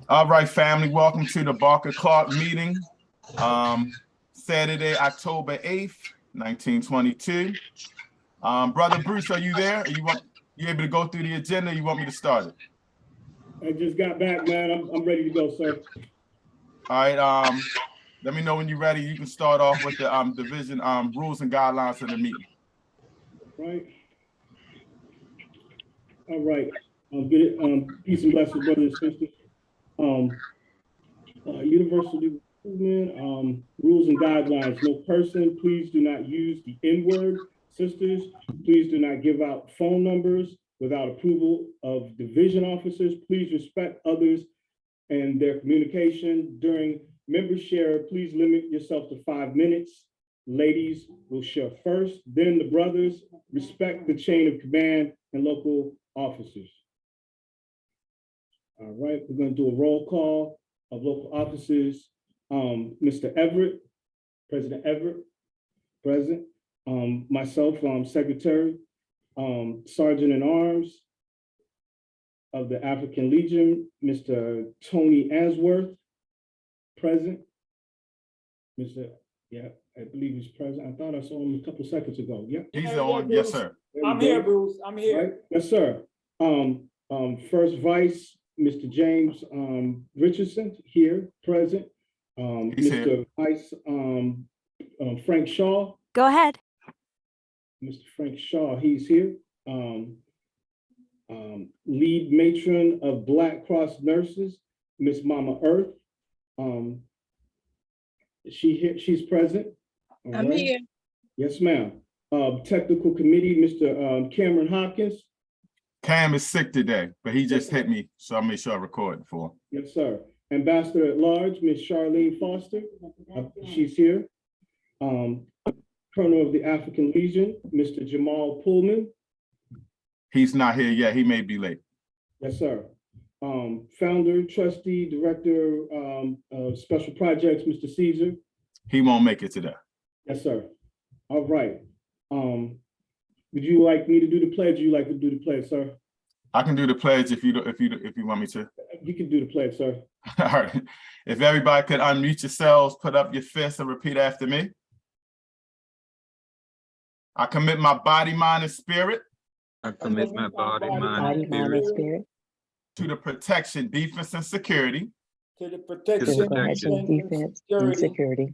All right, family, welcome to the Barca-Clarke meeting. Saturday, October 8th, 1922. Brother Bruce, are you there? You able to go through the agenda? Or you want me to start it? I just got back, man. I'm ready to go, sir. All right. Let me know when you're ready. You can start off with the division rules and guidelines of the meeting. Right. All right. Peace and blessings, brothers and sisters. Universal movement, rules and guidelines. No person, please do not use the N-word. Sisters, please do not give out phone numbers without approval of division officers. Please respect others and their communication. During member share, please limit yourself to 5 minutes. Ladies will share first, then the brothers. Respect the chain of command and local officers. All right, we're going to do a roll call of local officers. Mr. Everett, President Everett, present. Myself, Secretary, Sergeant in Arms of the African Legion, Mr. Tony Answorth, present. I believe he's present. I thought I saw him a couple seconds ago. Yeah, he's on. Yes, sir. I'm here, Bruce. I'm here. Right. Yes, sir. First Vice, Mr. James Richardson, here, present. Mr. Here. Vice Frank Shaw. Go ahead. Mr. Frank Shaw, he's here. Lead matron of Black Cross Nurses, Miss Mama Earth. She's present. I'm right. Here. Yes, ma'am. Technical committee, Mr. Cameron Hopkins. Cam is sick today, but he just hit me, so I'll make sure I record it for him. Yes, sir. Ambassador at Large, Miss Charlene Foster. She's here. Colonel of the African Legion, Mr. Jamal Pullman. He's not here yet. He may be late. Yes, sir. Founder, trustee, director of special projects, Mr. Caesar. He won't make it today. Yes, sir. All right. Would you like me to do the pledge? Or you like to do the pledge, sir? I can do the pledge if you want me to. You can do the pledge, sir. All right. If everybody could unmute yourselves, put up your fists and repeat after me. I commit my body, mind, and spirit. I commit my body, mind, and spirit to the protection, defense, and security. To the protection, defense, and security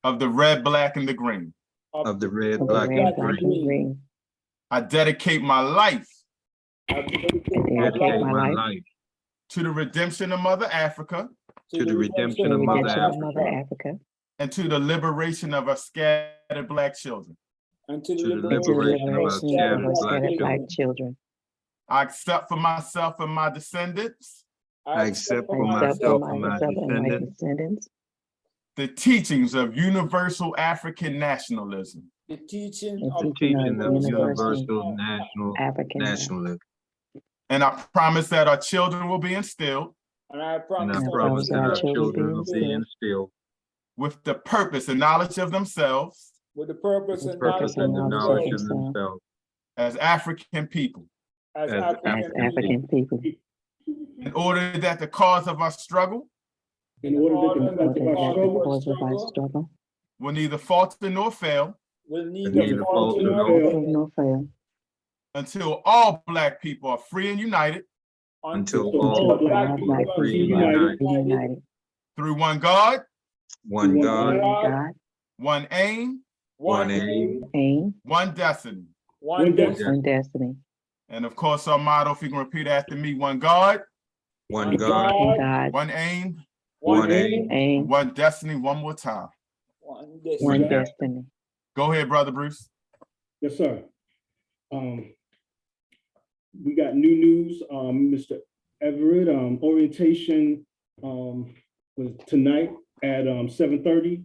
of the red, black, and the green. Of the red, black, and green. I dedicate my life. I dedicate my life to the redemption of Mother Africa. To the redemption of Mother Africa. And to the liberation of our scattered Black children. And to the liberation of our scattered Black children. I accept for myself and my descendants. I accept for myself and my descendants the teachings of universal African nationalism. The teaching of universal nationalism. And I promise that our children will be instilled. And I promise that our children will be instilled with the purpose and knowledge of themselves. With the purpose and knowledge of themselves. As African people. As African people. In order that the cause of our struggle. Will neither falter nor fail. Until all Black people are free and united. Until all Black people are free and united. Through one God. One God. One aim. One aim. One destiny. One destiny. And of course, our motto, if you can repeat after me, one God. One God. One aim. One aim. One destiny. One more time. One destiny. Go ahead, Brother Bruce. Yes, sir. We got new news. Mr. Everett, orientation was tonight at 7:30.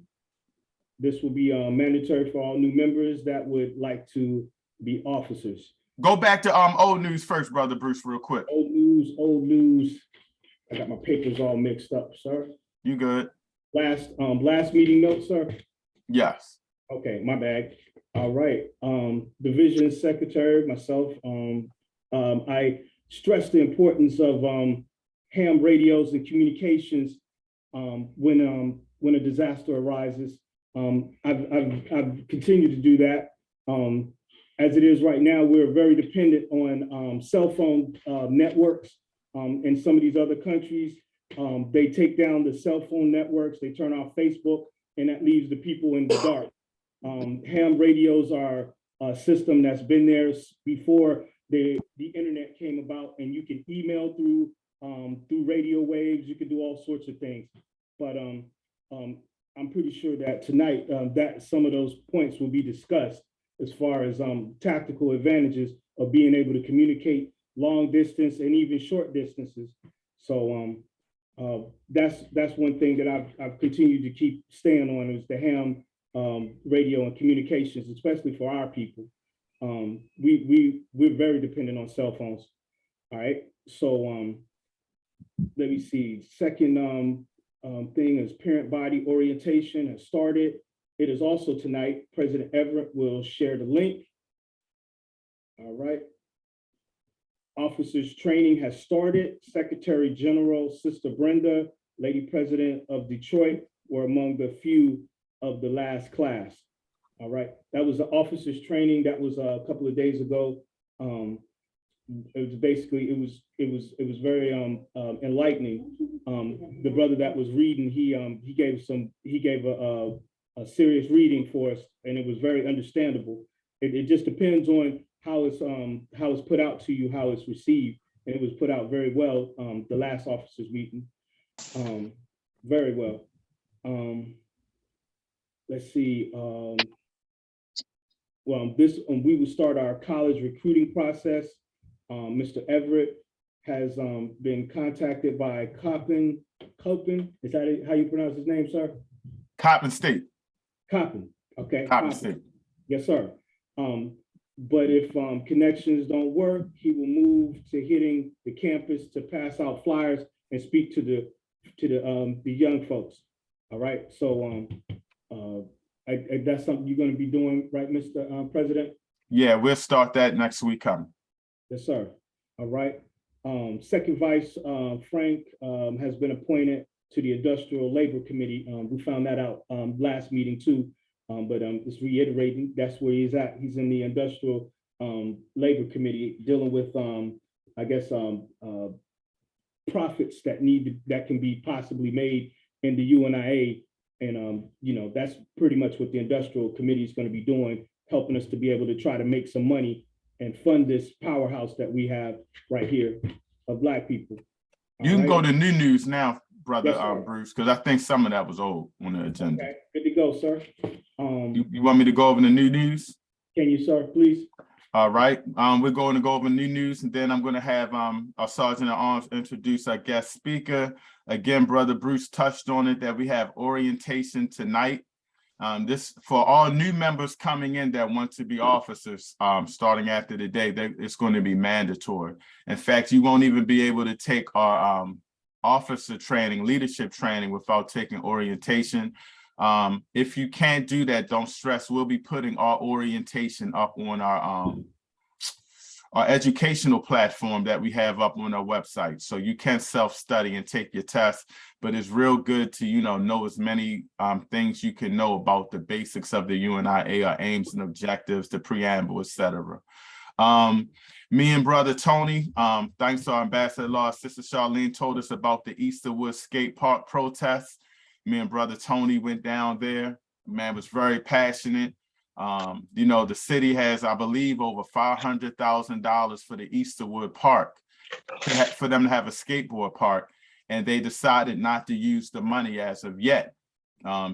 This will be mandatory for all new members that would like to be officers. Go back to old news first, Brother Bruce, real quick. Old news. I got my papers all mixed up, sir. You good? Last meeting notes, sir? Yes. Okay, my bad. All right. Division Secretary, myself, I stress the importance of ham radios and communications when a disaster arises. I've continued to do that. As it is right now, we're very dependent on cell phone networks. In some of these other countries, they take down the cell phone networks, they turn off Facebook, and that leaves the people in the dark. Ham radios are a system that's been there before the internet came about, and you can email through radio waves, you can do all sorts of things. But I'm pretty sure that tonight that some of those points will be discussed as far as tactical advantages of being able to communicate long distance and even short distances. So that's one thing that I've continued to keep staying on is the ham radio and communications, especially for our people. We're very dependent on cell phones. All right. So let me see. Second thing is parent body orientation has started. It is also tonight. President Everett will share the link. All right. Officers training has started. Secretary General Sister Brenda, Lady President of Detroit were among the few of the last class. All right. That was the officers training. That was a couple of days ago. It was basically, it was very enlightening. The brother that was reading, he gave a serious reading for us, and it was very understandable. It just depends on how it's put out to you, how it's received, and it was put out very well. The last officers meeting, very well. Let's see. Well, we will start our college recruiting process. Mr. Everett has been contacted by Coppin. Is that how you pronounce his name, sir? Coppin State. Coppin. Okay. Coppin State. Yes, sir. But if connections don't work, he will move to hitting the campus to pass out flyers and speak to the young folks. All right. So that's something you're going to be doing, right, Mr. President? Yeah, we'll start that next week coming. Yes, sir. All right. Second Vice Frank has been appointed to the Industrial Labor Committee. We found that out last meeting too, but just reiterating, that's where he's at. He's in the Industrial Labor Committee dealing with, I guess, profits that can be possibly made in the UNIA. And, you know, that's pretty much what the Industrial Committee is going to be doing, helping us to be able to try to make some money and fund this powerhouse that we have right here of Black people. You can go to new news now, brother. Yes, Bruce, because I think some of that was old on the agenda. Okay, good to go, sir. You want me to go over the new news? Can you, sir, please? All right. We're going to go over new news, and then I'm going to have our Sergeant at Arms introduce our guest speaker. Again, brother Bruce touched on it that we have orientation tonight. This for all new members coming in that want to be officers starting after the day, it's going to be mandatory. In fact, you won't even be able to take our officer training, leadership training without taking orientation. If you can't do that, don't stress. We'll be putting our orientation up on our educational platform that we have up on our website. So you can self-study and take your test, but it's real good to, know as many things you can know about the basics of the UNIA, our aims and objectives, the preamble, etc. Me and brother Tony, thanks to our ambassador-in-law, Sister Charlene told us about the Easterwood Skate Park protest. Me and brother Tony went down there. Man was very passionate. The city has, I believe, over $500,000 for the Easterwood Park for them to have a skateboard park, and they decided not to use the money as of yet.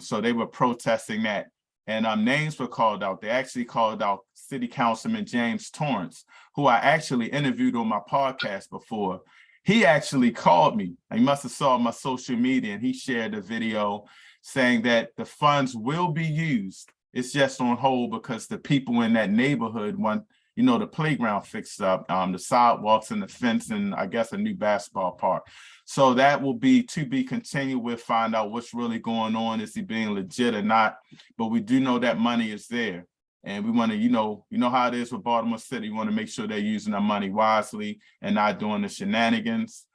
So they were protesting that, and names were called out. They actually called out City Councilman James Torrance, who I actually interviewed on my podcast before. He actually called me. He must have saw my social media, and he shared a video saying that the funds will be used. It's just on hold because the people in that neighborhood want, the playground fixed up, the sidewalks and the fence, and I guess a new basketball park. So that will be to be continued. We'll find out what's really going on. Is he being legit or not? But we do know that money is there. And we want to, you know how it is with Baltimore City. We want to make sure they're using their money wisely and not doing the shenanigans.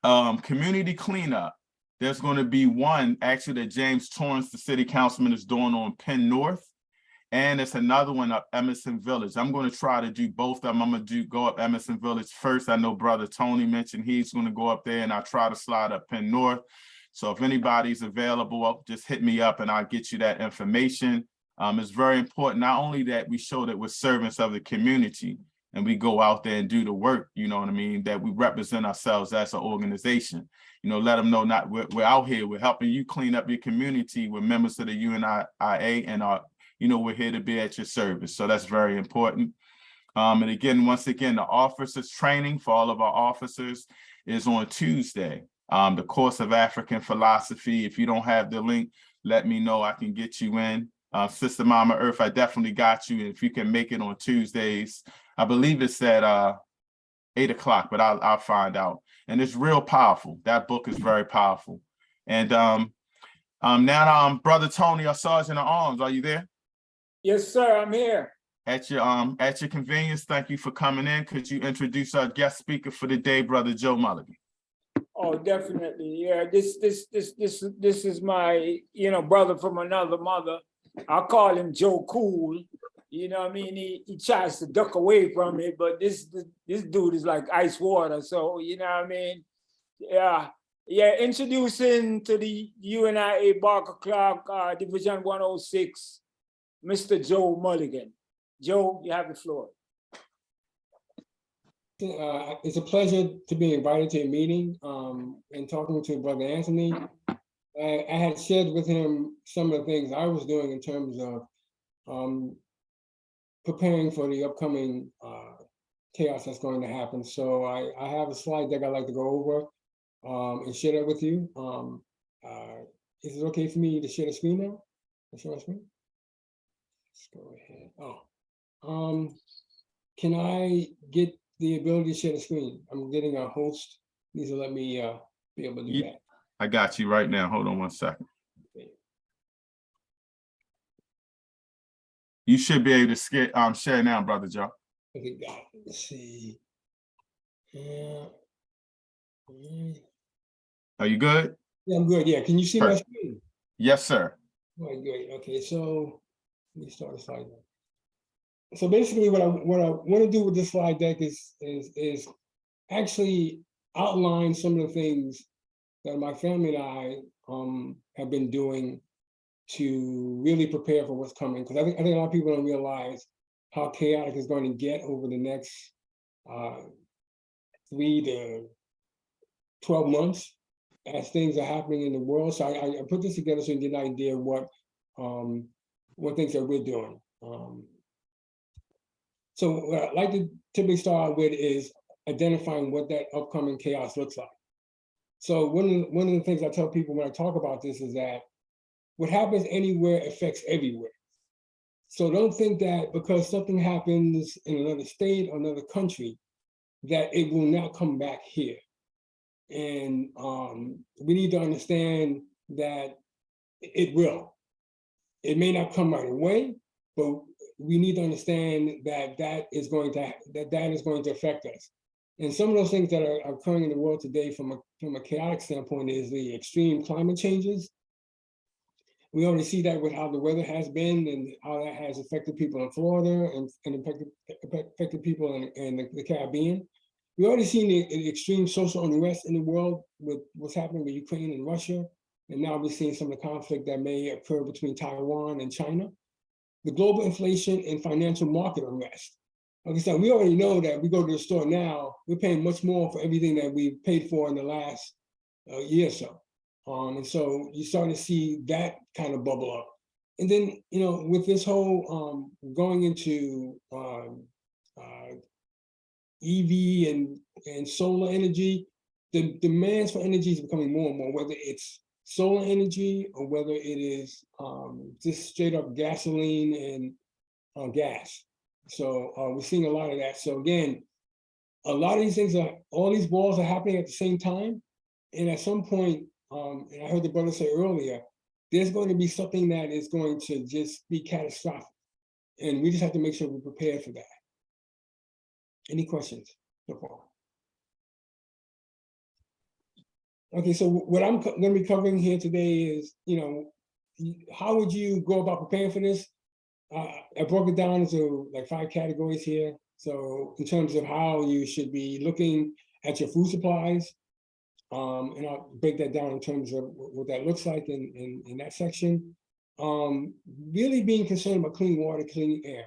Community cleanup. There's going to be one actually that James Torrance, the city councilman, is doing on Penn North. And it's another one up Emerson Village. I'm going to try to do both of them. I'm going to go up Emerson Village first. I know Brother Tony mentioned he's going to go up there, and I'll try to slide up Penn North. So if anybody's available, just hit me up and I'll get you that information. It's very important, not only that we show that we're servants of the community and we go out there and do the work, you know what I mean, that we represent ourselves as an organization. You know, let them know we're out here, we're helping you clean up your community. We're members of the UNIA and we're here to be at your service. So that's very important. And again, once again, the officers training for all of our officers is on Tuesday. The course of African philosophy. If you don't have the link, let me know. I can get you in. Sister Mama Earth, I definitely got you. If you can make it on Tuesdays, I believe it's at 8 o'clock, but I'll find out. And it's real powerful. That book is very powerful. And now, Brother Tony, our Sergeant at Arms, are you there? Yes, sir, I'm here. At your convenience, thank you for coming in. Could you introduce our guest speaker for the day, Brother Joe Mulligan? Oh, definitely. Yeah, this is my, brother from another mother. I call him Joe Cool. You know what I mean? He tries to duck away from it, but this dude is like ice water. So, you know what I mean? Yeah. Introducing to the UNIA Barca-Clarke Division 106, Mr. Joe Mulligan. Joe, you have the floor. It's a pleasure to be invited to a meeting and talking to Brother Anthony. I had shared with him some of the things I was doing in terms of preparing for the upcoming chaos that's going to happen. So I have a slide deck I'd like to go over and share that with you. Is it okay for me to share the screen now? Share my screen? Let's go ahead. Can I get the ability to share the screen? I'm getting a host. Please let me be able to do that. I got you right now. Hold on one second. Okay. You should be able to share now, Brother Joe. Okay, got it. Let's see. Are you good? Yeah, I'm good. Yeah, can you see my screen? Yes, sir. All right, good. Okay, so let me start a slide deck. So basically, what I want to do with this slide deck is actually outline some of the things that my family and I have been doing to really prepare for what's coming. Because I think a lot of people don't realize how chaotic it's going to get over the next 3 to 12 months as things are happening in the world. So I put this together so you get an idea of what things that we're doing. So what I'd like to typically start with is identifying what that upcoming chaos looks like. So one of the things I tell people when I talk about this is that what happens anywhere affects everywhere. So don't think that because something happens in another state or another country, that it will not come back here. And we need to understand that it will. It may not come right away, but we need to understand that that is going to affect us. And some of those things that are occurring in the world today from a chaotic standpoint is the extreme climate changes. We already see that with how the weather has been and how that has affected people in Florida and affected people in the Caribbean. We already seen the extreme social unrest in the world with what's happening with Ukraine and Russia. And now we're seeing some of the conflict that may occur between Taiwan and China. The global inflation and financial market unrest. Like I said, we already know that we go to the store now, we're paying much more for everything that we paid for in the last year or so. And so you start to see that kind of bubble up. And then, with this whole going into EV and solar energy, the demands for energy is becoming more and more, whether it's solar energy or whether it is just straight up gasoline and gas. So we're seeing a lot of that. So again, a lot of these things all these wars are happening at the same time. And at some point, and I heard the brother say earlier, there's going to be something that is going to just be catastrophic. And we just have to make sure we're prepared for that. Any questions so far? Okay, so what I'm going to be covering here today is, how would you go about preparing for this? I broke it down into like 5 categories here. So in terms of how you should be looking at your food supplies, and I'll break that down in terms of what that looks like in that section. Really being concerned about clean water, clean air.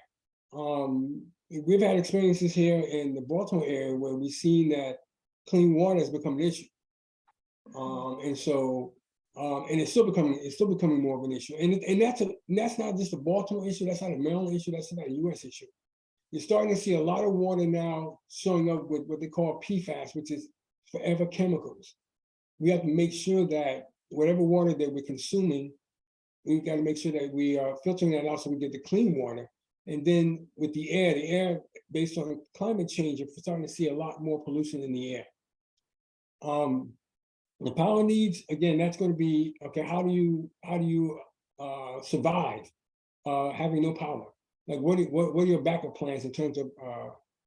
We've had experiences here in the Baltimore area where we've seen that clean water has become an issue. And it's still becoming more of an issue. And that's not just a Baltimore issue, that's not a Maryland issue, that's not a US issue. You're starting to see a lot of water now showing up with what they call PFAS, which is forever chemicals. We have to make sure that whatever water that we're consuming, we've got to make sure that we are filtering that out so we get the clean water. And then with the air based on climate change, you're starting to see a lot more pollution in the air. The power needs, again, that's going to be, okay, how do you survive having no power? Like what are your backup plans in terms of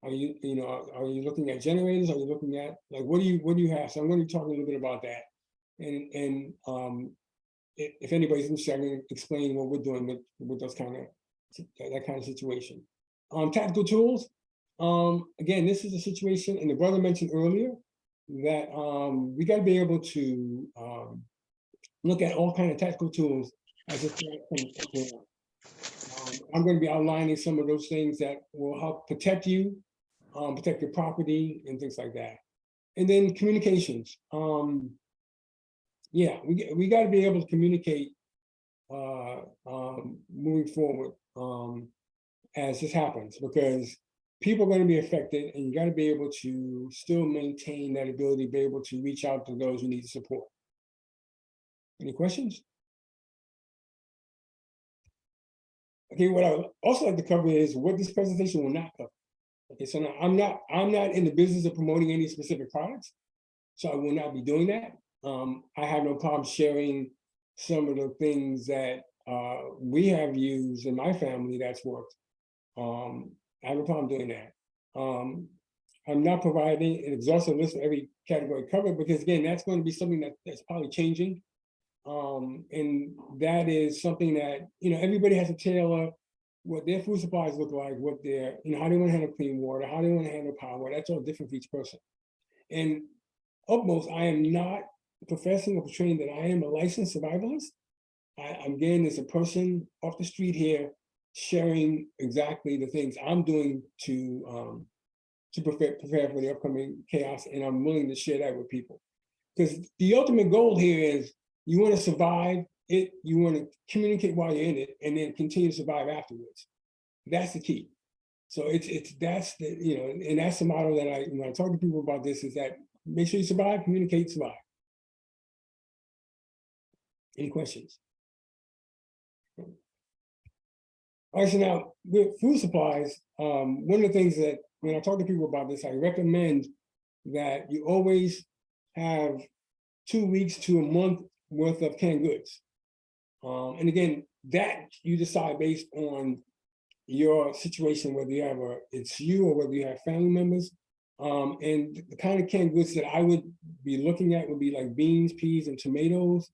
are you looking at generators? Are you looking at like what do you have? So I'm going to be talking a little bit about that. And if anybody's interested, I'm going to explain what we're doing with those that kind of situation. Tactical tools. Again, this is a situation, and the brother mentioned earlier that we got to be able to look at all kinds of tactical tools as a threat. I'm going to be outlining some of those things that will help protect you, protect your property, and things like that. And then communications. Yeah, we got to be able to communicate moving forward as this happens, because people are going to be affected, and you got to be able to still maintain that ability to be able to reach out to those who need support. Any questions? Okay, what I would also like to cover is what this presentation will not cover. Okay, so now I'm not in the business of promoting any specific products, so I will not be doing that. I have no problem sharing some of the things that we have used in my family that's worked. I have no problem doing that. I'm not providing an exhaustive list of every category covered, because again, that's going to be something that's probably changing. And that is something that, everybody has to tailor what their food supplies look like, what their, how they want to handle clean water, how they want to handle power. That's all different for each person. And utmost, I am not professing or portraying that I am a licensed survivalist. Again, as a person off the street here, sharing exactly the things I'm doing to prepare for the upcoming chaos, and I'm willing to share that with people. Because the ultimate goal here is you want to survive it, you want to communicate while you're in it, and then continue to survive afterwards. That's the key. So that's the, and that's the model that when I talk to people about this, is that make sure you survive, communicate, survive. Any questions? All right, so now with food supplies, one of the things that when I talk to people about this, I recommend that you always have 2 weeks to a month worth of canned goods. And again, that you decide based on your situation, whether you have it's you or whether you have family members. And the kind of canned goods that I would be looking at would be like beans, peas, and tomatoes.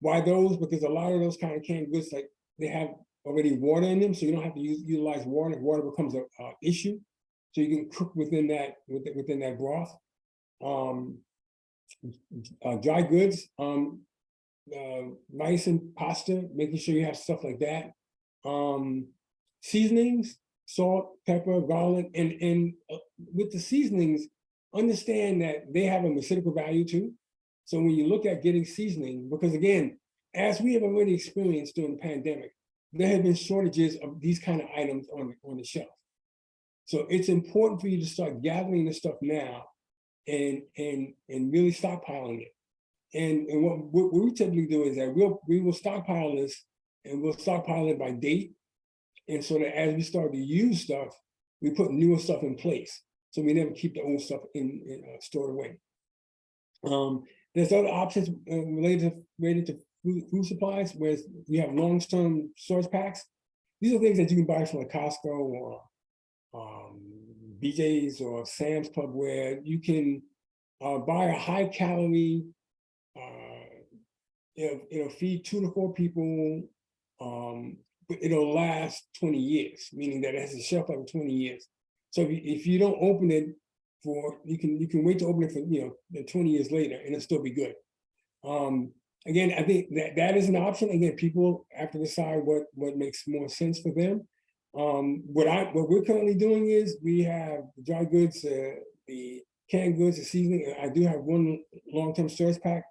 Why those? Because a lot of those kind of canned goods, like they have already water in them, so you don't have to utilize water. Water becomes an issue, so you can cook within that broth. Dry goods, rice and pasta, making sure you have stuff like that. Seasonings, salt, pepper, garlic, and with the seasonings, understand that they have a medicinal value too. So when you look at getting seasoning, because again, as we have already experienced during the pandemic, there have been shortages of these kind of items on the shelf. So it's important for you to start gathering this stuff now and really stockpiling it. And what we typically do is that we will stockpile this, and we'll stockpile it by date. And so that as we start to use stuff, we put newer stuff in place. So we never keep the old stuff stored away. There's other options related to food supplies, where you have long-term storage packs. These are things that you can buy from a Costco or BJ's or Sam's Club, where you can buy a high-calorie. It'll feed 2 to 4 people. But it'll last 20 years, meaning that it has a shelf life of 20 years. So if you don't open it you can wait to open it for 20 years later, and it'll still be good. Again, I think that is an option. Again, people have to decide what makes more sense for them. What we're currently doing is we have the dry goods, the canned goods, the seasoning. I do have one long-term storage pack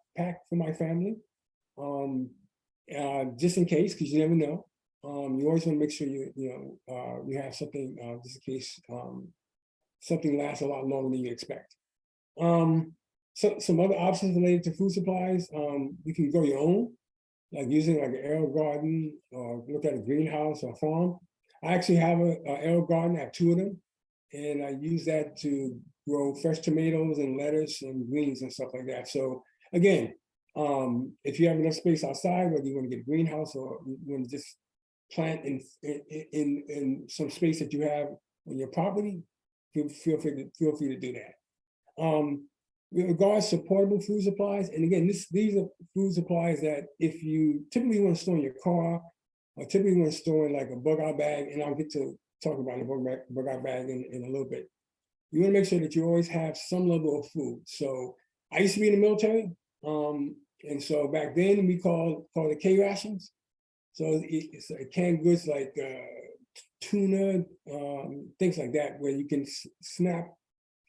for my family, just in case, because you never know. You always want to make sure you have something just in case something lasts a lot longer than you expect. So some other options related to food supplies, you can grow your own, like using like an air garden or look at a greenhouse or farm. I actually have an air garden. I have 2 of them, and I use that to grow fresh tomatoes and lettuce and greens and stuff like that. So again, if you have enough space outside, whether you want to get a greenhouse or you want to just plant in some space that you have on your property, feel free to do that. With regards to portable food supplies, and again, these are food supplies that if you typically want to store in your car, or typically want to store in like a bug-out bag, and I'll get to talk about the bug-out bag in a little bit. You want to make sure that you always have some level of food. So I used to be in the military, and so back then we called it K rations. So it's canned goods like tuna, things like that, where you can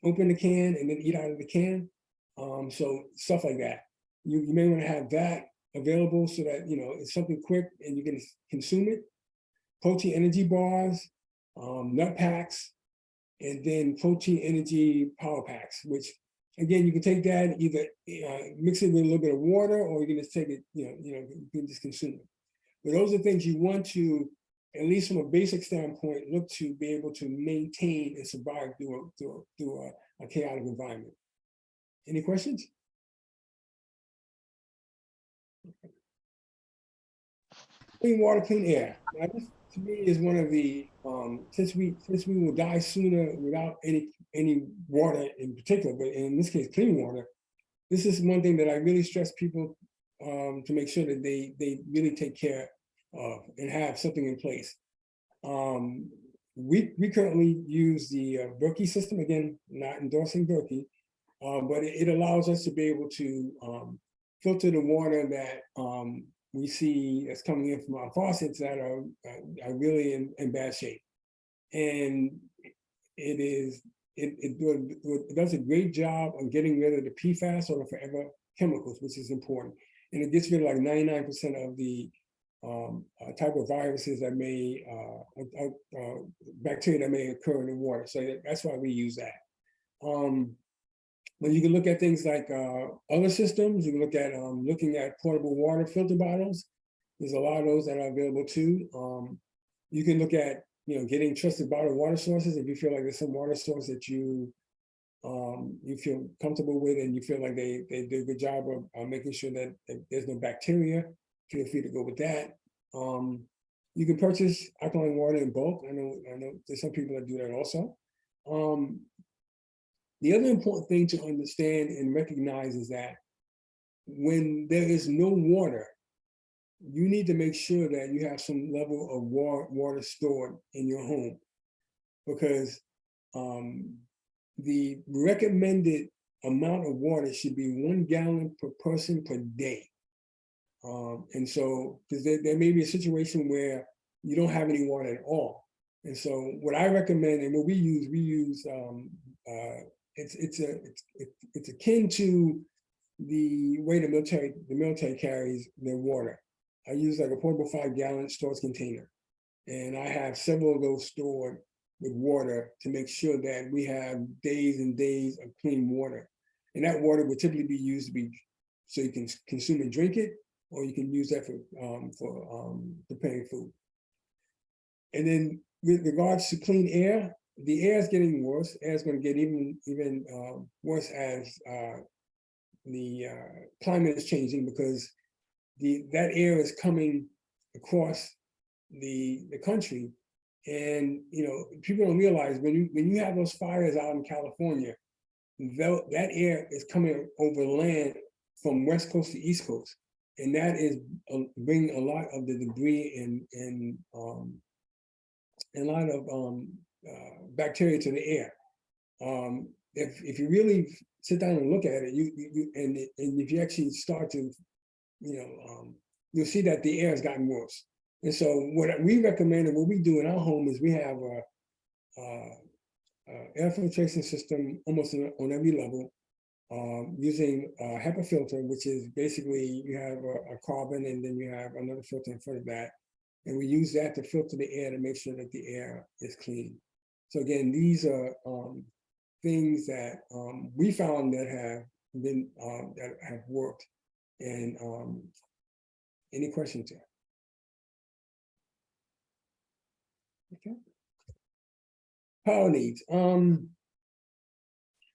open the can and then eat out of the can. So stuff like that. You may want to have that available so that it's something quick and you can consume it. Protein energy bars, nut packs, and then protein energy power packs, which again, you can take that, either mix it with a little bit of water, or you can just take it, you can just consume it. But those are things you want to, at least from a basic standpoint, look to be able to maintain and survive through a chaotic environment. Any questions? Clean water, clean air. Now, this to me is one of the since we will die sooner without any water in particular, but in this case, clean water. This is one thing that I really stress people to make sure that they really take care of and have something in place. We currently use the Berkey system, again, not endorsing Berkey, but it allows us to be able to filter the water that we see that's coming in from our faucets that are really in bad shape. And it does a great job of getting rid of the PFAS, or the forever chemicals, which is important. And it gets rid of like 99% of the type of viruses that may, bacteria that may occur in the water. So that's why we use that. But you can look at things like other systems. You can look at looking at portable water filter bottles. There's a lot of those that are available too. You can look at getting trusted bottled water sources. If you feel like there's some water source that you feel comfortable with, and you feel like they do a good job of making sure that there's no bacteria, feel free to go with that. You can purchase alkaline water in bulk. I know there's some people that do that also. The other important thing to understand and recognize is that when there is no water, you need to make sure that you have some level of water stored in your home, because the recommended amount of water should be 1 gallon per person per day. And so, because there may be a situation where you don't have any water at all. And so what I recommend, and what we use, it's akin to the way the military carries their water. I use like a portable 5-gallon storage container, and I have several of those stored with water to make sure that we have days and days of clean water. And that water would typically be used so you can consume and drink it, or you can use that for preparing food. And then with regards to clean air, the air is getting worse. Air is going to get even worse as the climate is changing, because that air is coming across the country. And people don't realize when you have those fires out in California, that air is coming over land from West Coast to East Coast, and that is bringing a lot of the debris and a lot of bacteria to the air. If you really sit down and look at it, and if you actually start to, you'll see that the air has gotten worse. And so what we recommend and what we do in our home is we have a air filtration system almost on every level, using a HEPA filter, which is basically you have a carbon and then you have another filter in front of that. And we use that to filter the air to make sure that the air is clean. So again, these are things that we found that have been that have worked. And any questions there? Okay. Power needs.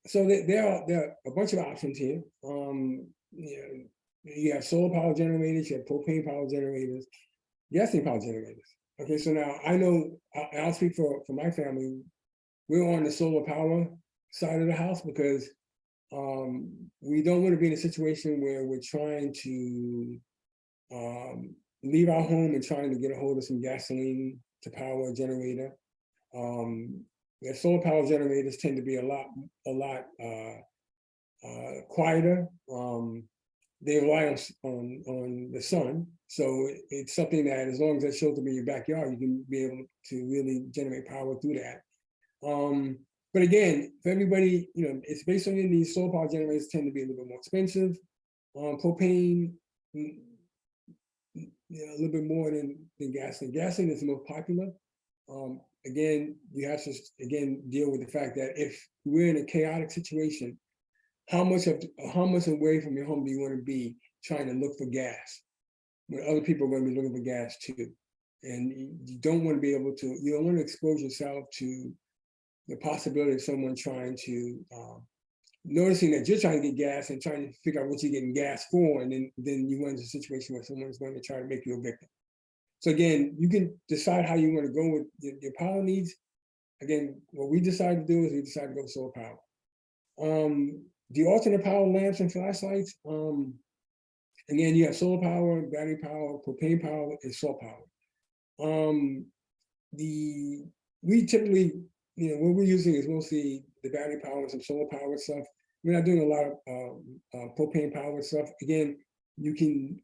So there are a bunch of options here. You have solar power generators, you have propane power generators, gasoline power generators. Okay, so now I know I'll speak for my family. We're on the solar power side of the house because we don't want to be in a situation where we're trying to leave our home and trying to get a hold of some gasoline to power a generator. The solar power generators tend to be a lot quieter. They rely on the sun, so it's something that as long as that's sheltered in your backyard, you can be able to really generate power through that. But again, for everybody, it's based on these solar power generators tend to be a little bit more expensive. Propane, a little bit more than gasoline. Gasoline is the most popular. Again, you have to deal with the fact that if we're in a chaotic situation, how much away from your home do you want to be trying to look for gas when other people are going to be looking for gas too? And you don't want to be able to, you don't want to expose yourself to the possibility of someone trying to, noticing that you're trying to get gas and trying to figure out what you're getting gas for, and then you run into a situation where someone's going to try to make you a victim. So again, you can decide how you want to go with your power needs. Again, what we decide to do is we decide to go with solar power. The alternate power lamps and flashlights, again, you have solar power, battery power, propane power, and salt power. We typically, what we're using is mostly the battery power and some solar power stuff. We're not doing a lot of propane power stuff. Again, you can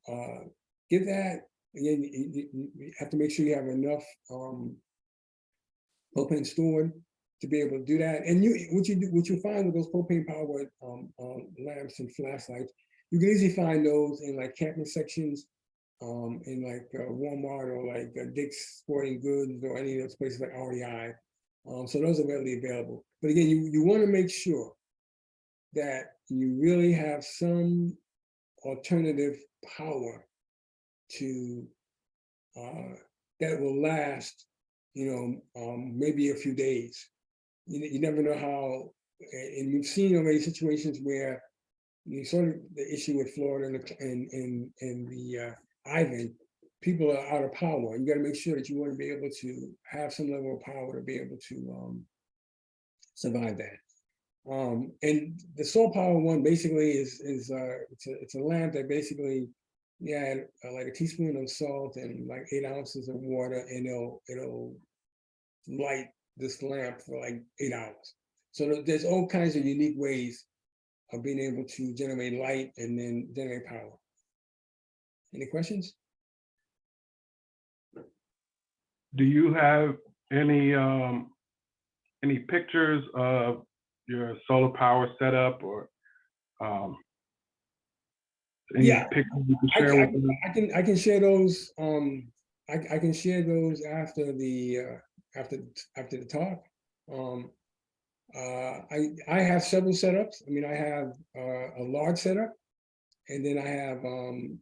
get that. Again, you have to make sure you have enough propane stored to be able to do that. And what you find with those propane powered lamps and flashlights, you can easily find those in like camping sections, in like Walmart or like Dick's Sporting Goods or any of those places like REI. So those are readily available. But again, you want to make sure that you really have some alternative power to that will last, maybe a few days. You never know how, and we've seen already situations where you saw the issue with Florida and the Ivan, people are out of power. You got to make sure that you want to be able to have some level of power to be able to survive that. And the solar power one basically is it's a lamp that basically you add like a teaspoon of salt and like 8 ounces of water, and it'll light this lamp for like 8 hours. So there's all kinds of unique ways of being able to generate light and then generate power. Any questions? Do you have any pictures of your solar power setup or any pictures you can share with me? I can share those. I can share those after the talk. I have several setups. I mean, I have a large setup, and then I have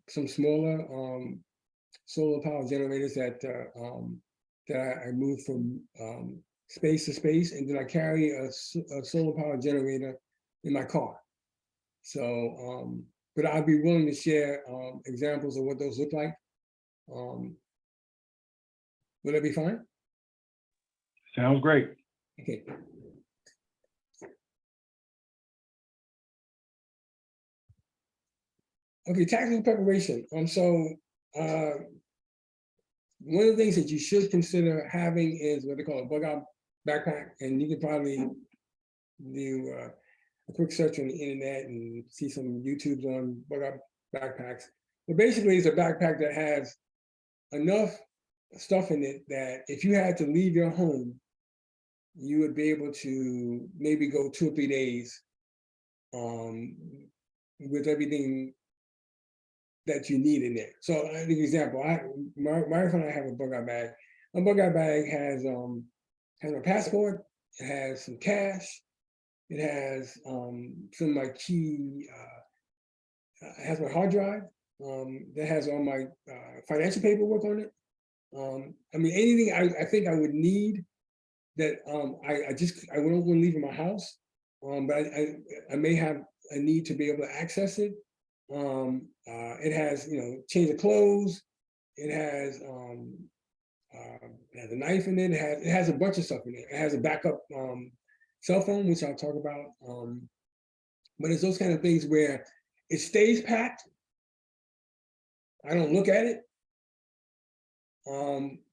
some smaller solar power generators that I move from space to space, and then I carry a solar power generator in my car. So but I'd be willing to share examples of what those look like. Would that be fine? Sounds great. Okay. Okay, taxable preparation. One of the things that you should consider having is what they call a bug-out backpack, and you can probably do a quick search on the internet and see some YouTubes on bug-out backpacks. But basically, it's a backpack that has enough stuff in it that if you had to leave your home, you would be able to maybe go 2 or 3 days with everything that you need in there. So I'll give you an example. My wife and I have a bug-out bag. My bug-out bag has my passport, it has some cash, it has some of my key, it has my hard drive, that has all my financial paperwork on it. I mean, anything I think I would need that I wouldn't want to leave in my house, but I may have a need to be able to access it. It has, change of clothes. It has a knife in it. It has a bunch of stuff in it. It has a backup cell phone, which I'll talk about. But it's those kind of things where it stays packed. I don't look at it.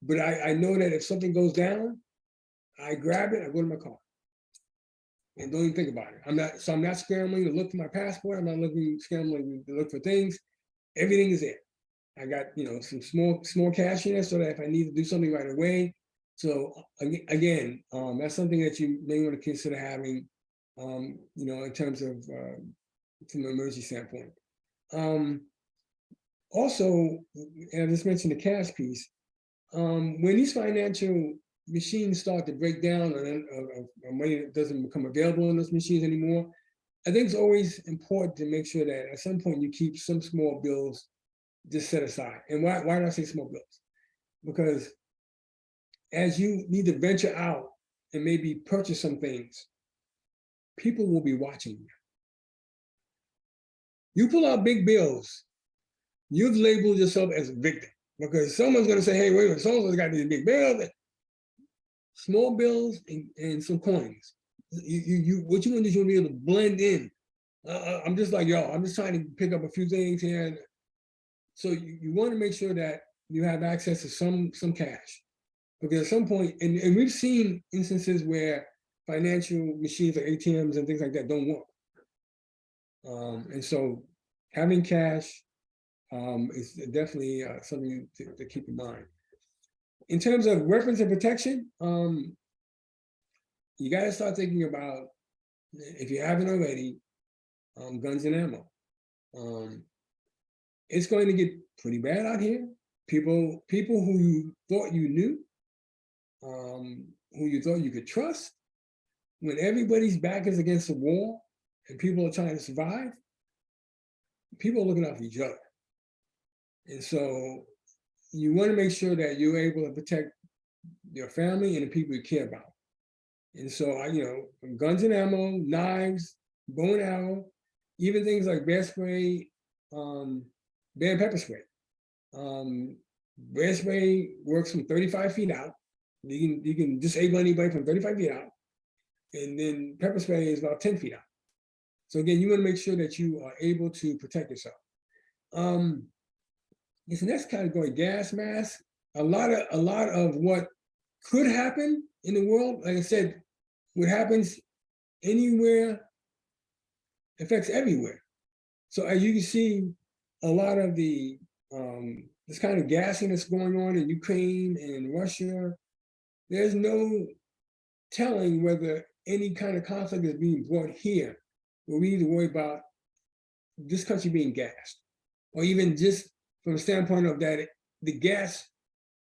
But I know that if something goes down, I grab it, I go to my car. And don't even think about it. I'm not scrambling to look for my passport. I'm not scrambling to look for things. Everything is there. I got, some small cash in there so that if I need to do something right away. So again, that's something that you may want to consider having, in terms of from an emergency standpoint. Also, and I just mentioned the cash piece. When these financial machines start to break down or money doesn't become available in those machines anymore, I think it's always important to make sure that at some point you keep some small bills just set aside. And why do I say small bills? Because as you need to venture out and maybe purchase some things, people will be watching you. You pull out big bills, you've labeled yourself as a victim, because someone's going to say, hey, wait a minute, someone's got these big bills. Small bills and some coins. What you want is you want to be able to blend in. I'm just like, I'm just trying to pick up a few things here. So you want to make sure that you have access to some cash. Because at some point, and we've seen instances where financial machines like ATMs and things like that don't work. And so having cash is definitely something to keep in mind. In terms of weapons and protection, you got to start thinking about, if you haven't already, guns and ammo. It's going to get pretty bad out here. People who you thought you knew, who you thought you could trust, when everybody's back is against the wall and people are trying to survive, people are looking out for each other. And so you want to make sure that you're able to protect your family and the people you care about. And so, guns and ammo, knives, bow and arrow, even things like bear spray, bear and pepper spray. Bear spray works from 35 feet out. You can disable anybody from 35 feet out. And then pepper spray is about 10 feet out. So again, you want to make sure that you are able to protect yourself. This next category, gas mask. A lot of what could happen in the world, like I said, what happens anywhere affects everywhere. So as you can see, a lot of the this kind of gassing that's going on in Ukraine and Russia, there's no telling whether any kind of conflict is being brought here, where we need to worry about this country being gassed, or even just from the standpoint of that the gas,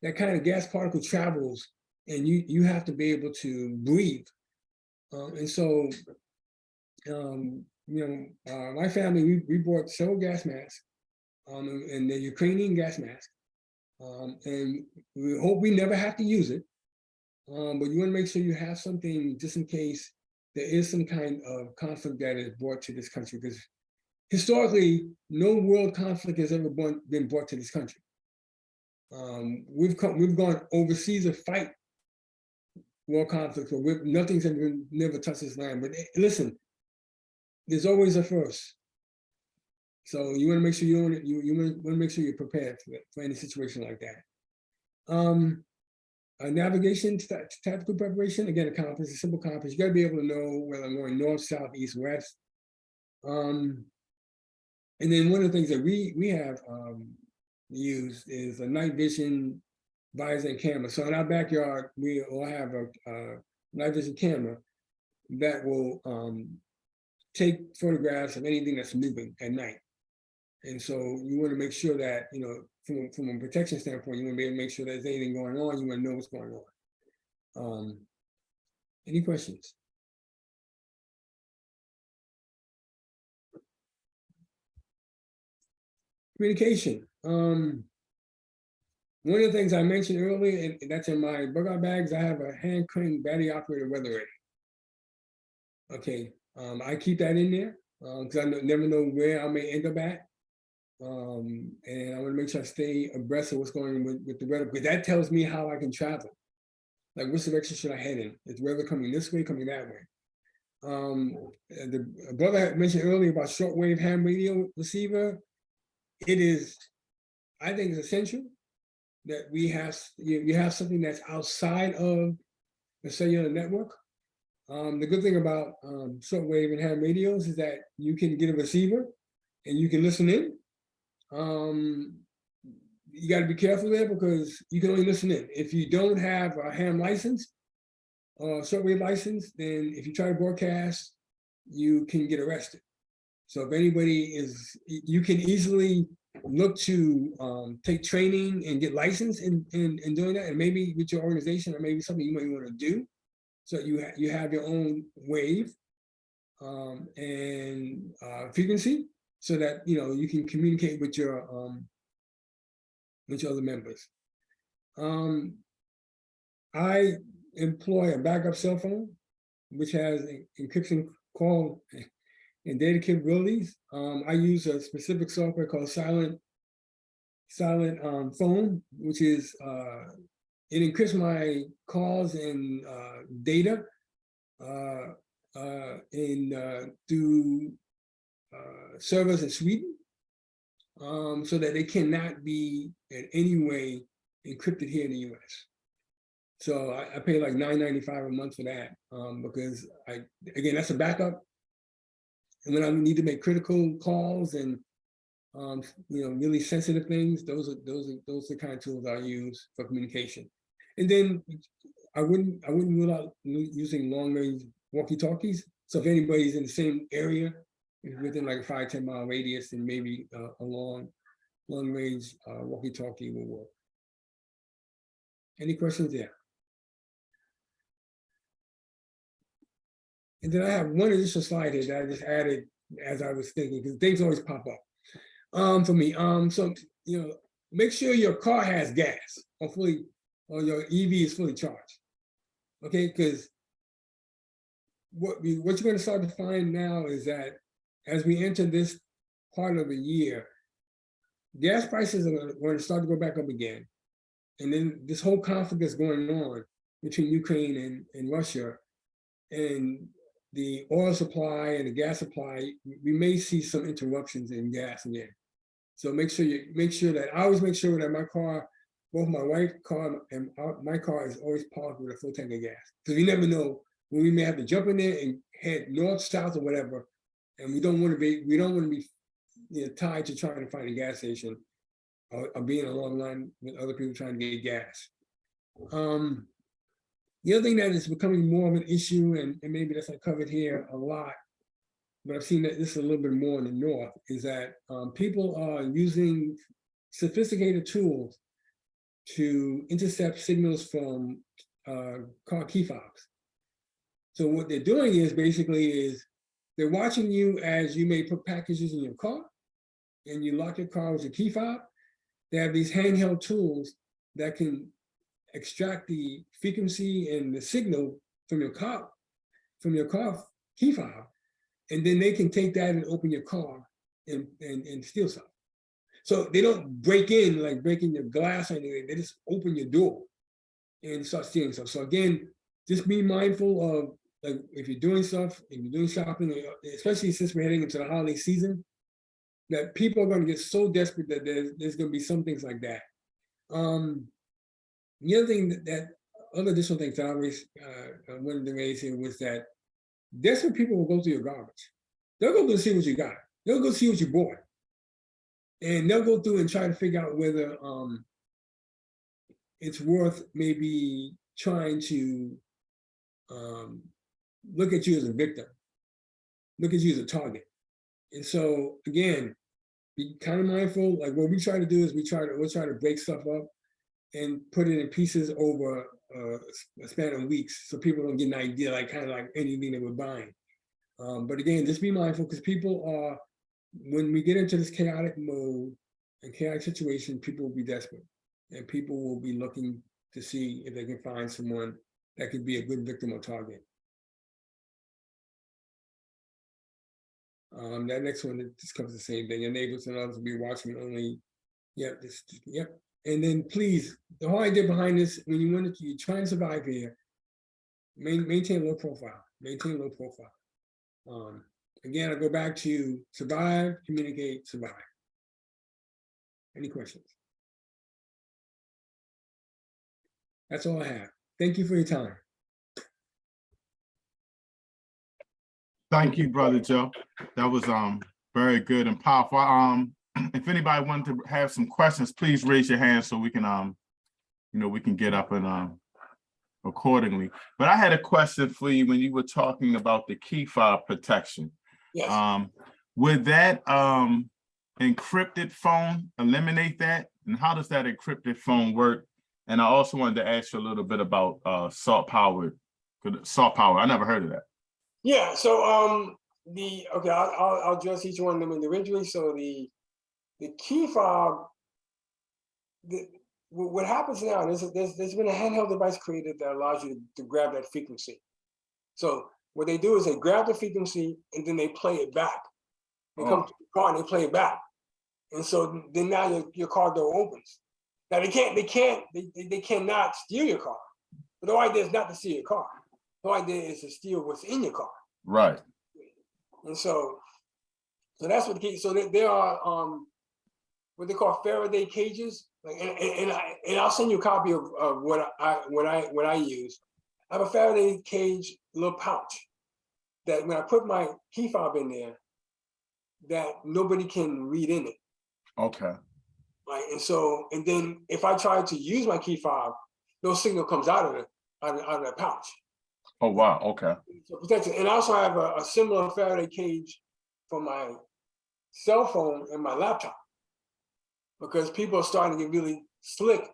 that kind of gas particle travels, and you have to be able to breathe. And so, my family, we bought several gas masks, and the Ukrainian gas mask, and we hope we never have to use it. But you want to make sure you have something just in case there is some kind of conflict that is brought to this country, because historically, no world conflict has ever been brought to this country. We've gone overseas to fight world conflicts, but nothing's never touched this land. But listen, there's always a first. So you want to make sure you want to make sure you're prepared for any situation like that. Navigation, tactical preparation, again, a compass, a simple compass. You got to be able to know whether I'm going north, south, east, west. And then one of the things that we have used is a night vision visor and camera. So in our backyard, we all have a night vision camera that will take photographs of anything that's moving at night. And so you want to make sure that, you know, from a protection standpoint, you want to be able to make sure there's anything going on. You want to know what's going on. Any questions? Communication. One of the things I mentioned earlier, and that's in my bug out bags, I have a hand crank battery operated weather radio. Okay, I keep that in there because I never know where I may end up at. And I want to make sure I stay abreast of what's going on with the weather, because that tells me how I can travel. Like, which direction should I head in? Is the weather coming this way, coming that way? The brother mentioned earlier about shortwave ham radio receiver. It is, I think it's essential that we have, you have something that's outside of the cellular network. The good thing about shortwave and ham radios is that you can get a receiver and you can listen in. You got to be careful there because you can only listen in. If you don't have a ham license or shortwave license, then if you try to broadcast, you can get arrested. So if anybody is, you can easily look to take training and get licensed in doing that, and maybe with your organization, or maybe something you might want to do. So you have your own wave and frequency, so that you can communicate with your other members. I employ a backup cell phone, which has encryption, call, and data capabilities. I use a specific software called Silent Phone, which is it encrypts my calls and data through servers in Sweden, so that they cannot be in any way encrypted here in the US. So I pay like $9.95 a month for that, because again, that's a backup. And when I need to make critical calls and really sensitive things, those are the kind of tools I use for communication. And then I wouldn't rule out using long range walkie-talkies. So if anybody's in the same area, within like a 5-10 mile radius, then maybe a long range walkie-talkie will work. Any questions there? And then I have one additional slide here that I just added as I was thinking, because things always pop up for me. So make sure your car has gas or your EV is fully charged. Okay, because what you're going to start to find now is that as we enter this part of the year, gas prices are going to start to go back up again. And then this whole conflict that's going on between Ukraine and Russia, and the oil supply and the gas supply, we may see some interruptions in gas again. So make sure that I always make sure that my car, both my wife's car and my car, is always parked with a full tank of gas. Because we never know when we may have to jump in there and head north, south, or whatever, and we don't want to be tied to trying to find a gas station or being a long line with other people trying to get gas. The other thing that is becoming more of an issue, and maybe that's not covered here a lot, but I've seen that this is a little bit more in the north, is that people are using sophisticated tools to intercept signals from car key fobs. So what they're doing is they're watching you as you may put packages in your car, and you lock your car with a key fob. They have these handheld tools that can extract the frequency and the signal from your car key fob, and then they can take that and open your car and steal stuff. So they don't break in, like breaking your glass or anything. They just open your door and start stealing stuff. So again, just be mindful of, like, if you're doing stuff, if you're doing shopping, especially since we're heading into the holiday season, that people are going to get so desperate that there's going to be some things like that. The other thing that other additional things that I always wanted to raise here was that desperate people will go through your garbage. They'll go through and see what you got. They'll go see what you bought. And they'll go through and try to figure out whether it's worth maybe trying to look at you as a victim, look at you as a target. And so again, be kind of mindful. Like what we try to do is we'll try to break stuff up and put it in pieces over a span of weeks, so people don't get an idea, like kind of like anything that we're buying. But again, just be mindful, because people are, when we get into this chaotic mode and chaotic situation, people will be desperate, and people will be looking to see if they can find someone that could be a good victim or target. That next one, it just covers the same thing. Your neighbors and others will be watching only. Yep, yep. And then please, the whole idea behind this, when you try and survive here, maintain low profile. Maintain low profile. Again, I go back to survive, communicate, survive. Any questions? That's all I have. Thank you for your time. Thank you, Brother Joe. That was very good and powerful. If anybody wanted to have some questions, please raise your hand so we can we can get up and accordingly. But I had a question for you when you were talking about the key fob protection. Yes. Would that encrypted phone eliminate that? And how does that encrypted phone work? And I also wanted to ask you a little bit about salt power. I never heard of that. Yeah. So I'll address each one of them individually. So the key fob, what happens now, there's been a handheld device created that allows you to grab that frequency. So what they do is they grab the frequency and then they play it back. They come to the car and they play it back. And so then now your car door opens. Now they cannot steal your car. But the idea is not to steal your car. The idea is to steal what's in your car. Right. And so that's what the key. So there are what they call Faraday cages. Like, and I'll send you a copy of what I use. I have a Faraday cage little pouch that when I put my key fob in there, that nobody can read in it. Okay. Right. And then if I try to use my key fob, no signal comes out of that pouch. Oh wow. Okay. So protection. And I also have a similar Faraday cage for my cell phone and my laptop, because people are starting to get really slick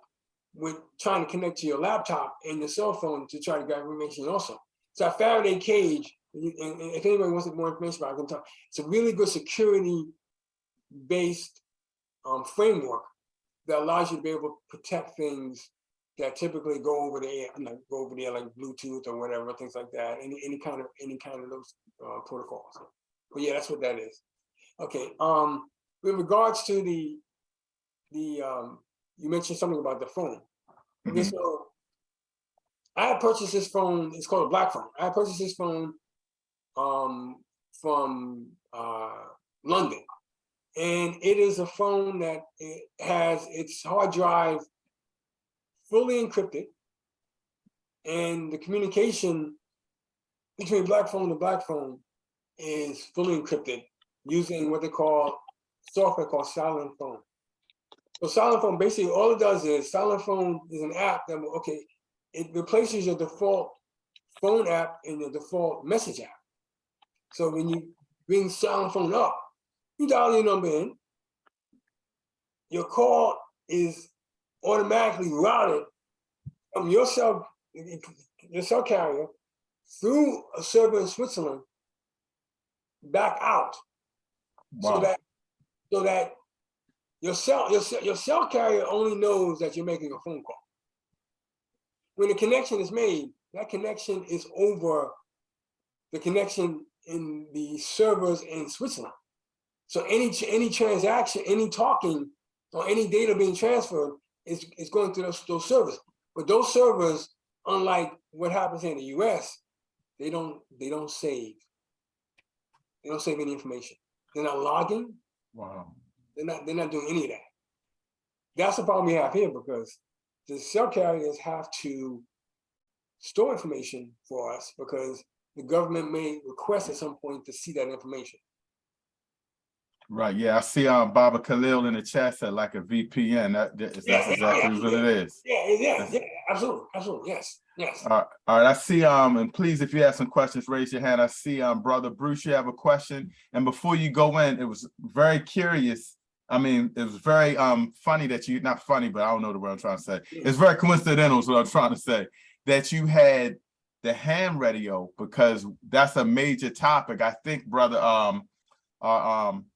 with trying to connect to your laptop and your cell phone to try to grab information also. So a Faraday cage, and if anybody wants more information about it, I can talk. It's a really good security-based framework that allows you to be able to protect things that typically go over the air, like Bluetooth or whatever, things like that. Any kind of those protocols. But yeah, that's what that is. Okay. With regards to the you mentioned something about the phone. Mm-hmm. Okay, so I had purchased this phone. It's called a black phone. I had purchased this phone from London, and it is a phone that it has its hard drive fully encrypted, and the communication between black phone to black phone is fully encrypted using what they call software called Silent Phone. So Silent Phone, basically all it does is, Silent Phone is an app that, it replaces your default phone app and your default message app. So when you bring Silent Phone up, you dial your number in, your call is automatically routed from your cell carrier through a server in Switzerland back out. Wow. So that your cell carrier only knows that you're making a phone call. When the connection is made, that connection is over the connection in the servers in Switzerland. So any transaction, any talking, or any data being transferred is going through those servers. But those servers, unlike what happens in the US, they don't save. They don't save any information. They're not logging. Wow. They're not doing any of that. That's the problem we have here, because the cell carriers have to store information for us because the government may request at some point to see that information. Right. Yeah, I see Baba Khalil in the chat said like a VPN. That's exactly what it is. Yeah, absolutely, yes. All right. I see. And please, if you have some questions, raise your hand. I see Brother Bruce, you have a question. And before you go in, it was very curious. I mean, it was very funny that you, not funny, but I don't know the word I'm trying to say. It's very coincidental is what I'm trying to say, that you had the ham radio, because that's a major topic. I think brother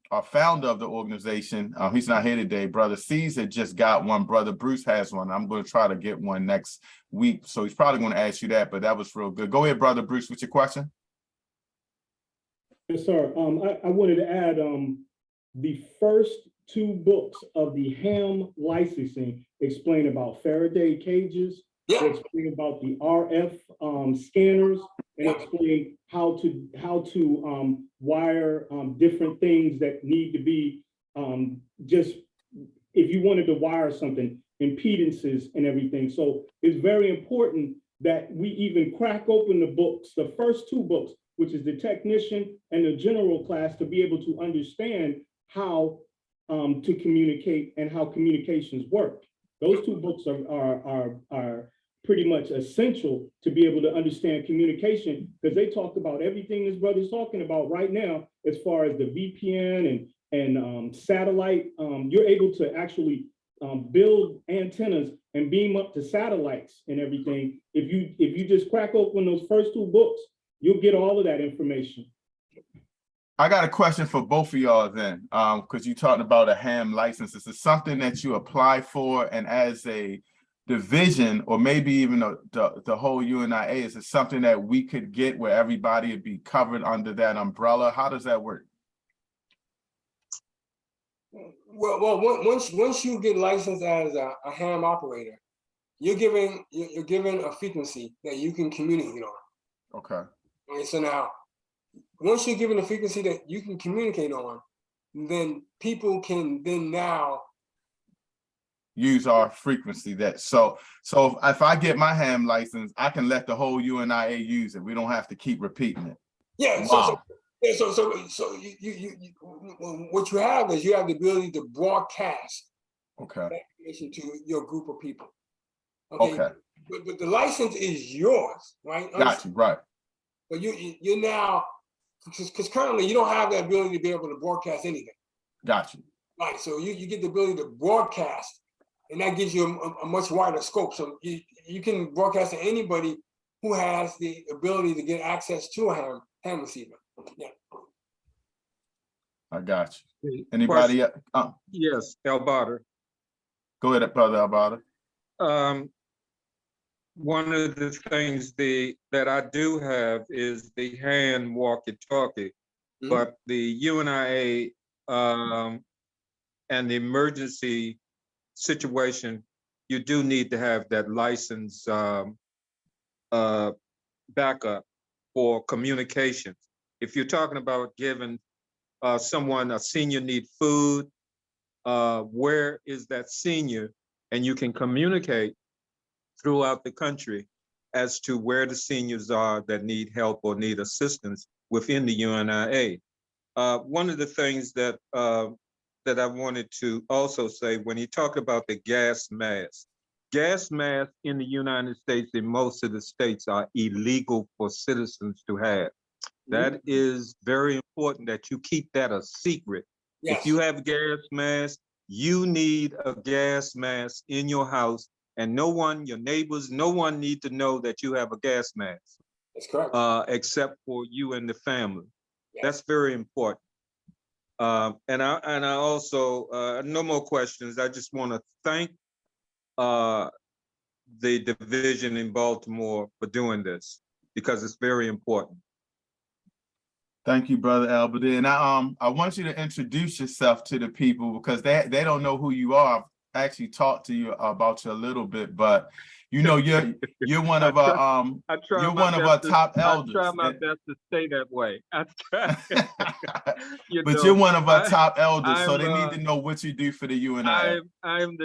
our founder of the organization, he's not here today, Brother Caesar just got one. Brother Bruce has one. I'm going to try to get one next week. So he's probably going to ask you that, but that was real good. Go ahead, Brother Bruce, with your question. Yes, sir. I wanted to add the first 2 books of the ham licensing explain about Faraday cages, explain about the RF scanners, and explain how to wire different things that need to be just if you wanted to wire something, impedances and everything. So it's very important that we even crack open the books, the first 2 books, which is the technician and the general class, to be able to understand how to communicate and how communications work. Those 2 books are pretty much essential to be able to understand communication, because they talk about everything this brother's talking about right now, as far as the VPN and satellite. You're able to actually build antennas and beam up to satellites and everything. If you just crack open those first 2 books, you'll get all of that information. I got a question for both of y'all then, because you talked about a ham license. Is it something that you apply for, and as a division, or maybe even the whole UNIA, is it something that we could get where everybody would be covered under that umbrella? How does that work? Well, once you get licensed as a ham operator, you're given a frequency that you can communicate on. Okay. Okay, so now, once you're given a frequency that you can communicate on, then people can then now use our frequency. That so if I get my ham license, I can let the whole UNIA use it. We don't have to keep repeating it. Yeah. Wow. So you what you have is you have the ability to broadcast Okay. that information to your group of people. Okay. Okay. But the license is yours, right? Got you. Right. But you're now, because currently you don't have that ability to be able to broadcast anything. Got you. Right. So you get the ability to broadcast, and that gives you a much wider scope. So you can broadcast to anybody who has the ability to get access to a ham receiver. Yeah. I got you. Anybody? Yes, Albada. Go ahead, Brother Albada. One of the things that I do have is the hand walkie-talkie, but the UNIA and the emergency situation, you do need to have that license backup for communications. If you're talking about giving someone, a senior need food, where is that senior? And you can communicate throughout the country as to where the seniors are that need help or need assistance within the UNIA. One of the things that I wanted to also say, when you talk about the gas masks in the United States, in most of the states, are illegal for citizens to have. That is very important that you keep that a secret. Yes. If you have gas masks, you need a gas mask in your house, and no one, your neighbors, no one need to know that you have a gas mask. That's correct. Except for you and the family. Yes. That's very important. And I also, no more questions. I just want to thank the division in Baltimore for doing this, because it's very important. Thank you, Brother Albert. And I want you to introduce yourself to the people because they don't know who you are. I've actually talked to you about you a little bit, but you know you're one of our you're one of our top elders. I try my best to stay that way. I try. But you're one of our top elders, so I'm, they need to know what you do for the UNIA. I'm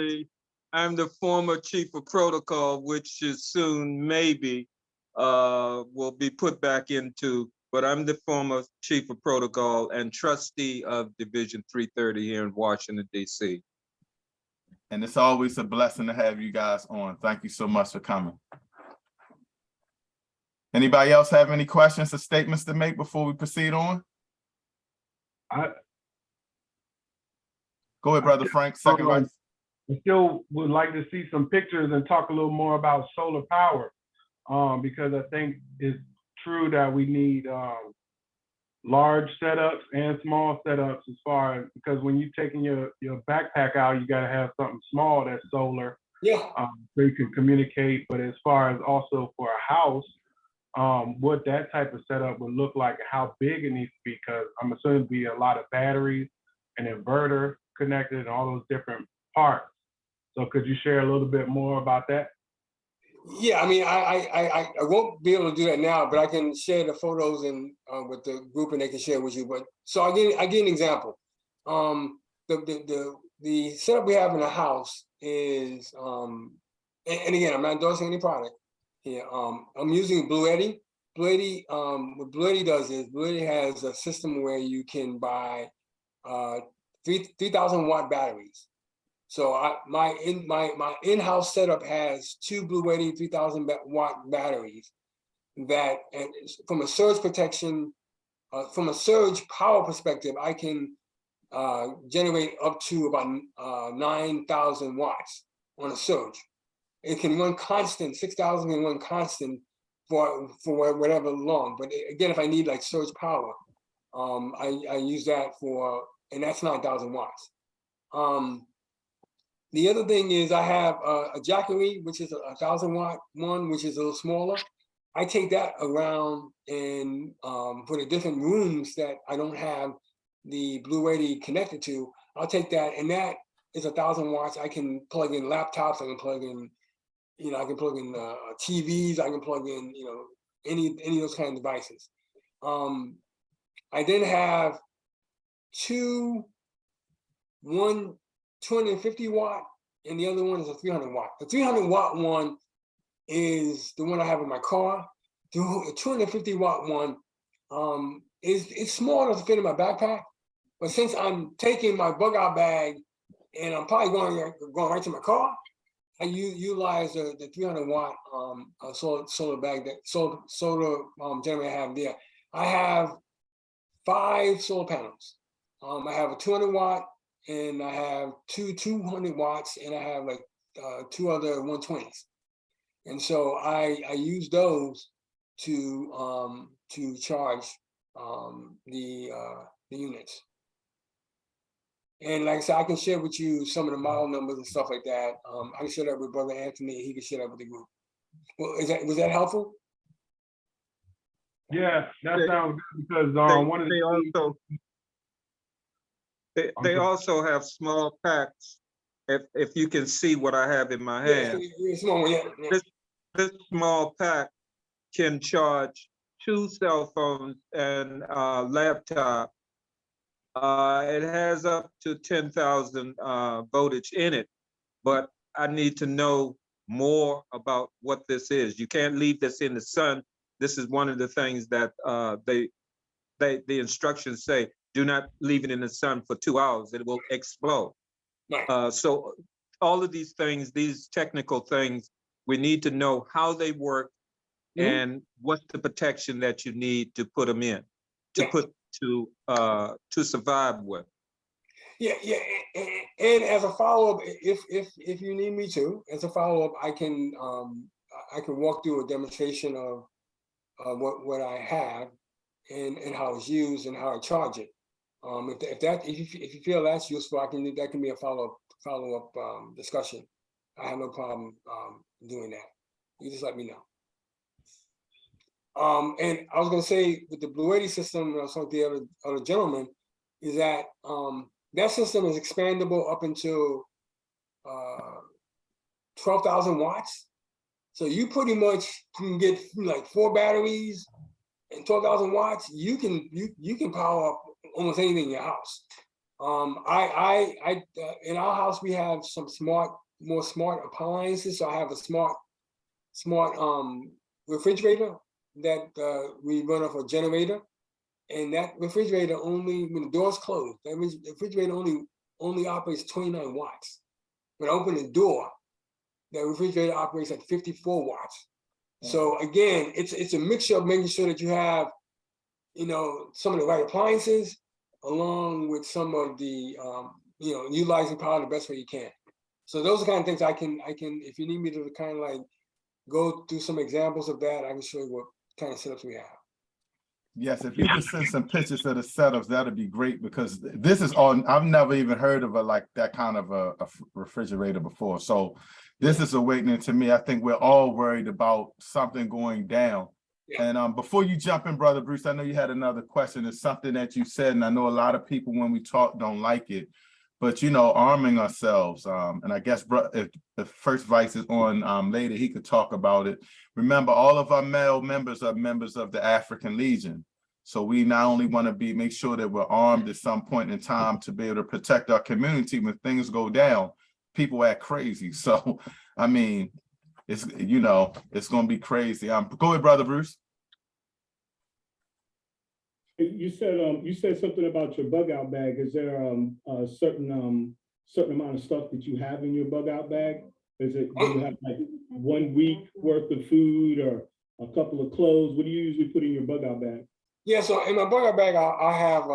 the former chief of protocol, which is soon maybe will be put back into. But I'm the former chief of protocol and trustee of Division 330 here in Washington, D.C. And it's always a blessing to have you guys on. Thank you so much for coming. Anybody else have any questions or statements to make before we proceed on? Go ahead, Brother Frank, second vice. I still would like to see some pictures and talk a little more about solar power, because I think it's true that we need large setups and small setups as far as, because when you're taking your backpack out, you got to have something small that's solar, so you can communicate. But as far as also for a house, what that type of setup would look like and how big it needs to be, because I'm assuming it'd be a lot of batteries, an inverter connected, and all those different parts. So could you share a little bit more about that? Yeah, I mean, I won't be able to do that now, but I can share the photos and with the group, and they can share with you. But so I give an example. The setup we have in the house is, and again, I'm not endorsing any product here. I'm using Blue Eddy. Blue Eddy, what Blue Eddy does is Blue Eddy has a system where you can buy 3,000 watt batteries. So my in-house setup has 2 Blue Eddy 3,000 watt batteries that, and from a surge protection, from a surge power perspective, I can generate up to about 9,000 watts on a surge. It can run constant, 6,000 can run constant for whatever long. But again, if I need like surge power, I use that for, and that's 9,000 watts. The other thing is I have a Jackery, which is a 1,000 watt one, which is a little smaller. I take that around and for the different rooms that I don't have the Blue Eddy connected to, I'll take that, and that is 1,000 watts. I can plug in laptops, I can plug in, I can plug in TVs, I can plug in, any of those kind of devices. I then have one 250 watt, and the other one is a 300 watt. The 300 watt one is the one I have in my car. The 250 watt one it's small enough to fit in my backpack, but since I'm taking my bug out bag and I'm probably going right to my car, I utilize the 300 watt solar bag, that solar generator I have there. I have 5 solar panels. I have a 200 watt, and I have 200 watts, and I have like 2 other 120s. And so I use those to charge the units. And like I said, I can share with you some of the model numbers and stuff like that. I can share that with Brother Anthony, and he can share that with the group. Well, was that helpful? Yeah, that sounds good, because one of the they also have small packs. If you can see what I have in my hand, this small pack can charge 2 cell phones and a laptop. It has up to 10,000 voltage in it, but I need to know more about what this is. You can't leave this in the sun. This is one of the things that the instructions say, do not leave it in the sun for 2 hours, it will explode. Right. So all of these things, these technical things, we need to know how they work and what's the protection that you need to put them in, to survive with. Yeah. And as a follow-up, if you need me to, as a follow-up, I can walk through a demonstration of what I have and how it's used and how I charge it. If you feel that's useful, that can be a follow-up discussion. I have no problem doing that. You just let me know. And I was gonna say with the Blue 80 system, I was talking to the other gentleman, is that that system is expandable up until 12,000 watts. So you pretty much can get like 4 batteries and 12,000 watts. You can power up almost anything in your house. In our house we have some more smart appliances. So I have a smart refrigerator that we run off a generator, and that refrigerator only, when the door's closed, that means the refrigerator only operates 29 watts. When I open the door, the refrigerator operates at 54 watts. So again, it's a mixture of making sure that you have, some of the right appliances, along with some of the, utilizing power the best way you can. So those are kind of things I can, if you need me to kind of like go through some examples of that, I can show you what kind of setups we have. Yes, if you could send some pictures of the setups, that'd be great, because this is on, I've never even heard of like that kind of a refrigerator before. So this is awakening to me. I think we're all worried about something going down. Yeah. And before you jump in, Brother Bruce, I know you had another question. It's something that you said, and I know a lot of people when we talk don't like it, but arming ourselves. And I guess if the first vice is on later, he could talk about it. Remember, all of our male members are members of the African Legion. So we not only want to make sure that we're armed at some point in time to be able to protect our community when things go down. People act crazy. So, I mean, it's going to be crazy. Go ahead, Brother Bruce. You said something about your bug out bag. Is there a certain amount of stuff that you have in your bug out bag? Do you have like 1 week worth of food or a couple of clothes? What do you usually put in your bug out bag? Yeah, so in my bug out bag, I have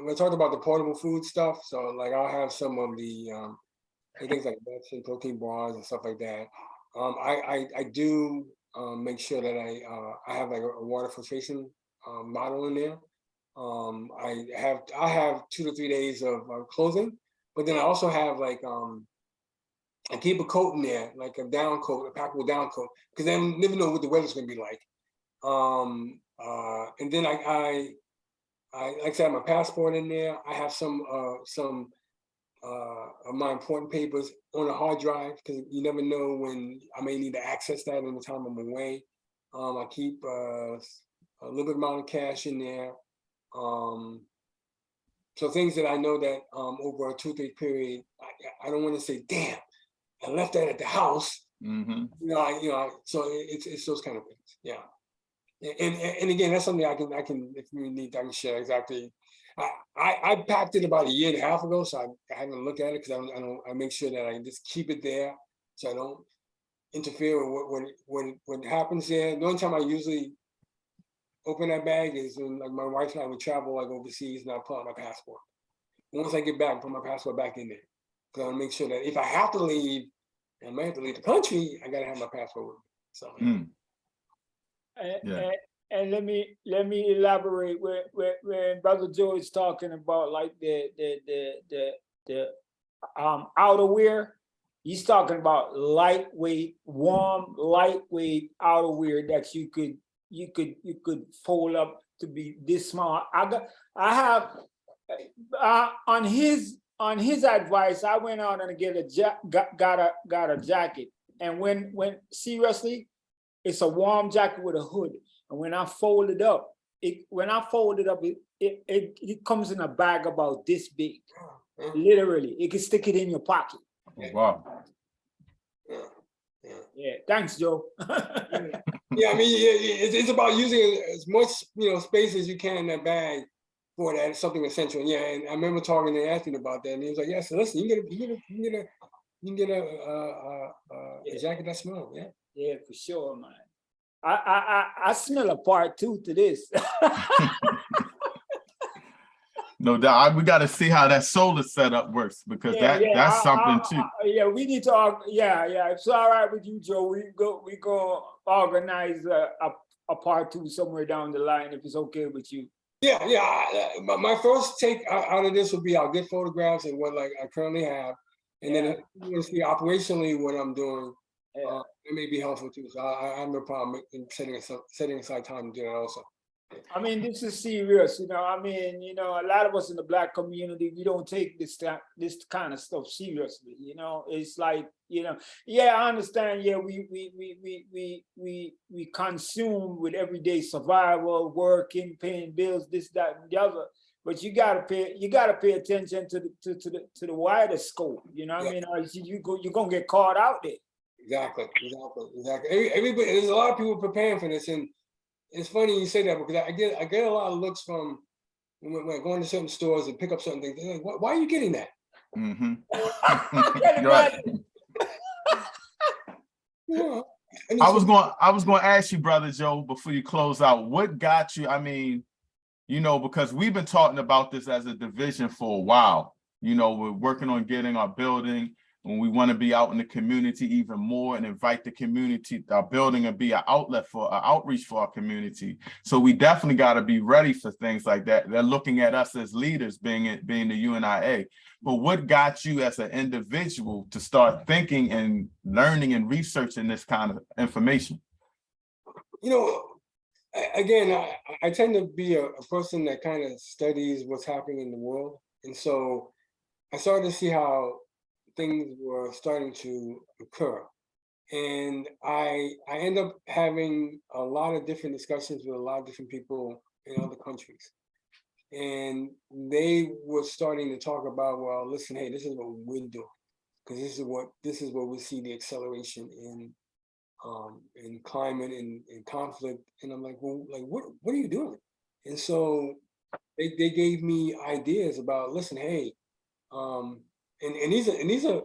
we talked about the portable food stuff. So like I'll have some of the things like nuts and protein bars and stuff like that. I do make sure that I have like a water filtration bottle in there. I have 2 to 3 days of clothing, but then I also have like I keep a coat in there, like a down coat, a packable down coat, because I never know what the weather's gonna be like. And then I like I said, I have my passport in there. I have some of my important papers on a hard drive, because you never know when I may need to access that in the time I'm away. I keep a little bit amount of cash in there. So things that I know that over a 2-3 period, I don't want to say, damn, I left that at the house. Mm-hmm. So it's those kind of things. Yeah. And again, that's something I can if we need, I can share exactly. I packed it about 1.5 years ago, so I haven't looked at it, because I make sure that I just keep it there, so I don't interfere with what happens there. The only time I usually open that bag is when like my wife and I would travel like overseas, and I pull out my passport. Once I get back, I put my passport back in there, because I want to make sure that if I have to leave, and I might have to leave the country, I gotta have my passport with me. So. Mm. And let me elaborate when Brother Joe is talking about like the outerwear. He's talking about lightweight, warm, lightweight outerwear that you could fold up to be this small. I have on his advice, I went out and got a jacket, and when seriously. It's a warm jacket with a hood, and when I fold it up, it comes in a bag about this big. Literally, you can stick it in your pocket. Oh, wow. Yeah, thanks, Joe. Yeah, I mean, it's about using as much space as you can in that bag for that something essential. Yeah, and I remember talking to Anthony about that, and he was like, "Yeah, so listen, you can get a jacket that's small." Yeah. Yeah, for sure, man. I smell a part 2 to this. No doubt. We got to see how that solar setup works, because that's something too. Yeah, we need to. Yeah. It's all right with you, Joe. We go organize a part 2 somewhere down the line if it's okay with you. Yeah. My first take out of this would be I'll get photographs and what like I currently have, and then you see operationally what I'm doing. It may be helpful too. So I have no problem in setting aside time to do that also. I mean, this is serious, you know. I mean, you know, a lot of us in the Black community, we don't take this kind of stuff seriously. You know, it's like, you know, yeah, I understand. Yeah, we consume with everyday survival, working, paying bills, this, that, and the other. But you gotta pay attention to the wider scope. You know what I mean? Or you're gonna get caught out there. Exactly. Everybody, there's a lot of people preparing for this, and it's funny you say that because I get a lot of looks from when I go into certain stores and pick up certain things. They're like, why are you getting that? Mm-hmm. Right. Yeah. I was going to ask you, Brother Joe, before you close out, what got you? I mean, you know, because we've been talking about this as a division for a while. You know, we're working on getting our building, and we want to be out in the community even more and invite the community, our building, and be an outlet for outreach for our community. So we definitely got to be ready for things like that. They're looking at us as leaders, being the UNIA. But what got you as an individual to start thinking and learning and researching this kind of information? You know, again, I tend to be a person that kind of studies what's happening in the world. And so I started to see how things were starting to occur. And I end up having a lot of different discussions with a lot of different people in other countries. And they were starting to talk about, well, listen, hey, this is what we're doing. Because this is what we see the acceleration in climate and conflict. And I'm like, well, like what are you doing? And so they gave me ideas about, listen, hey, and these are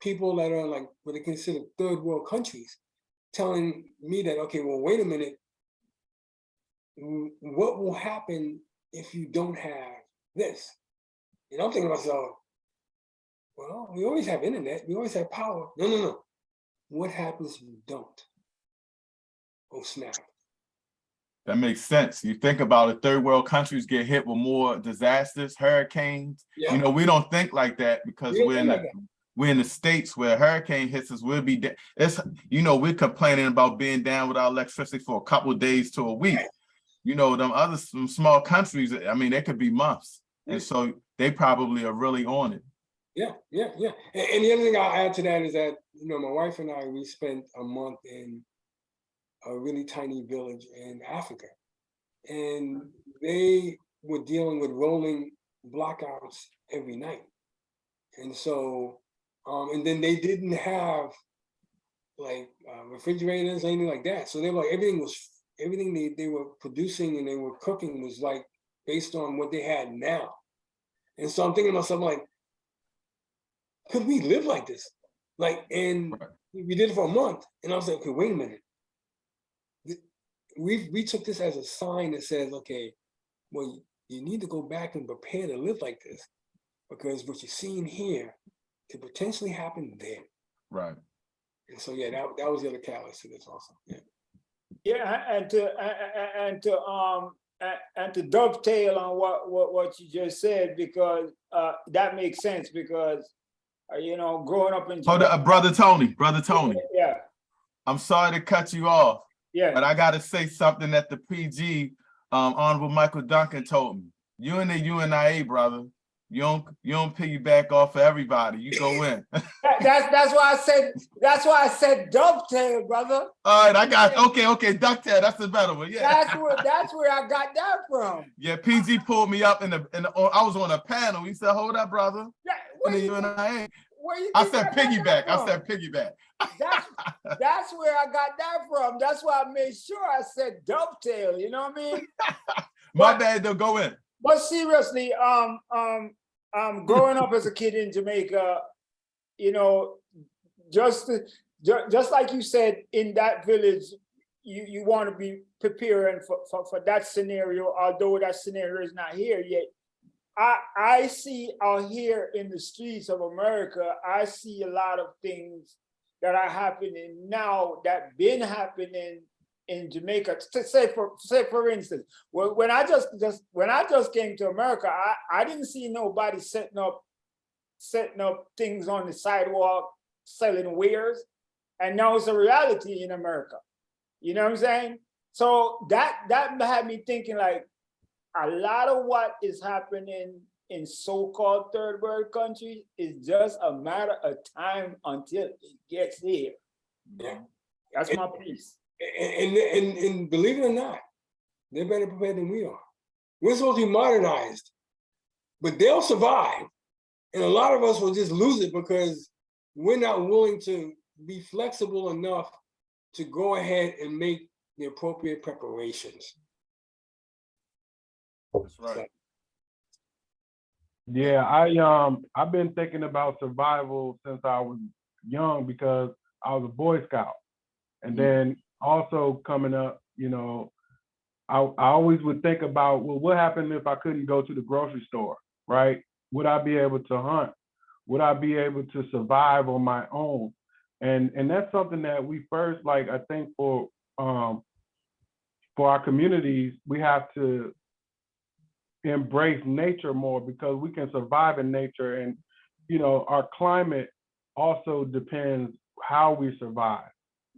people that are like what they consider third world countries, telling me that, okay, well, wait a minute, what will happen if you don't have this? And I'm thinking to myself, well, we always have internet, we always have power. No. What happens if you don't? Oh, snap. That makes sense. You think about it, third world countries get hit with more disasters, hurricanes. Yeah. You know, we don't think like that because we're in the States where a hurricane hits us, we'll be it's, you know, we're complaining about being down without electricity for a couple of days to a week. You know, some small countries, I mean, they could be months. And so they probably are really on it. Yeah. And the other thing I'll add to that is that, you know, my wife and I, we spent a month in a really tiny village in Africa. And they were dealing with rolling blackouts every night. And so, and then they didn't have like refrigerators, anything like that. So they were like, everything they were producing and they were cooking was like based on what they had now. And so I'm thinking to myself, like, could we live like this? Like, and we did it for a month. And I was like, okay, wait a minute. We took this as a sign that says, okay, well, you need to go back and prepare to live like this, because what you're seeing here could potentially happen there. Right. And so, yeah, that was the other catalyst to this also. Yeah, and to dovetail on what you just said, because that makes sense, because you know, growing up in Brother Tony. Yeah. I'm sorry to cut you off. Yeah. But I got to say something that the PG, Honorable Michael Duncan, told me. You in the UNIA, brother. You don't piggyback off of everybody. You go in. That's why I said dovetail, brother. All right, I got okay, ducktail. That's the better one. Yeah. That's where I got that from. Yeah, PG pulled me up in the I was on a panel. He said, "Hold up, brother." Yeah, in the UNIA. I said piggyback. That's where I got that from. That's why I made sure I said dovetail. You know what I mean? My bad. They'll go in. But seriously, growing up as a kid in Jamaica, you know, just like you said, in that village, you want to be preparing for that scenario, although that scenario is not here yet. I see out here in the streets of America, I see a lot of things that are happening now that been happening in Jamaica. Say for instance, when I just came to America, I didn't see nobody setting up things on the sidewalk selling wares. And now it's a reality in America. You know what I'm saying? So that had me thinking, like, a lot of what is happening in so-called third world countries is just a matter of time until it gets here. Yeah. That's my piece. And believe it or not, they're better prepared than we are. We're supposed to be modernized, but they'll survive. And a lot of us will just lose it because we're not willing to be flexible enough to go ahead and make the appropriate preparations. That's right. Yeah, I've been thinking about survival since I was young because I was a Boy Scout. And then also coming up, you know, I always would think about, well, what happened if I couldn't go to the grocery store, right? Would I be able to hunt? Would I be able to survive on my own? And that's something that we first, like, I think for our communities, we have to embrace nature more because we can survive in nature. And, you know, our climate also depends how we survive.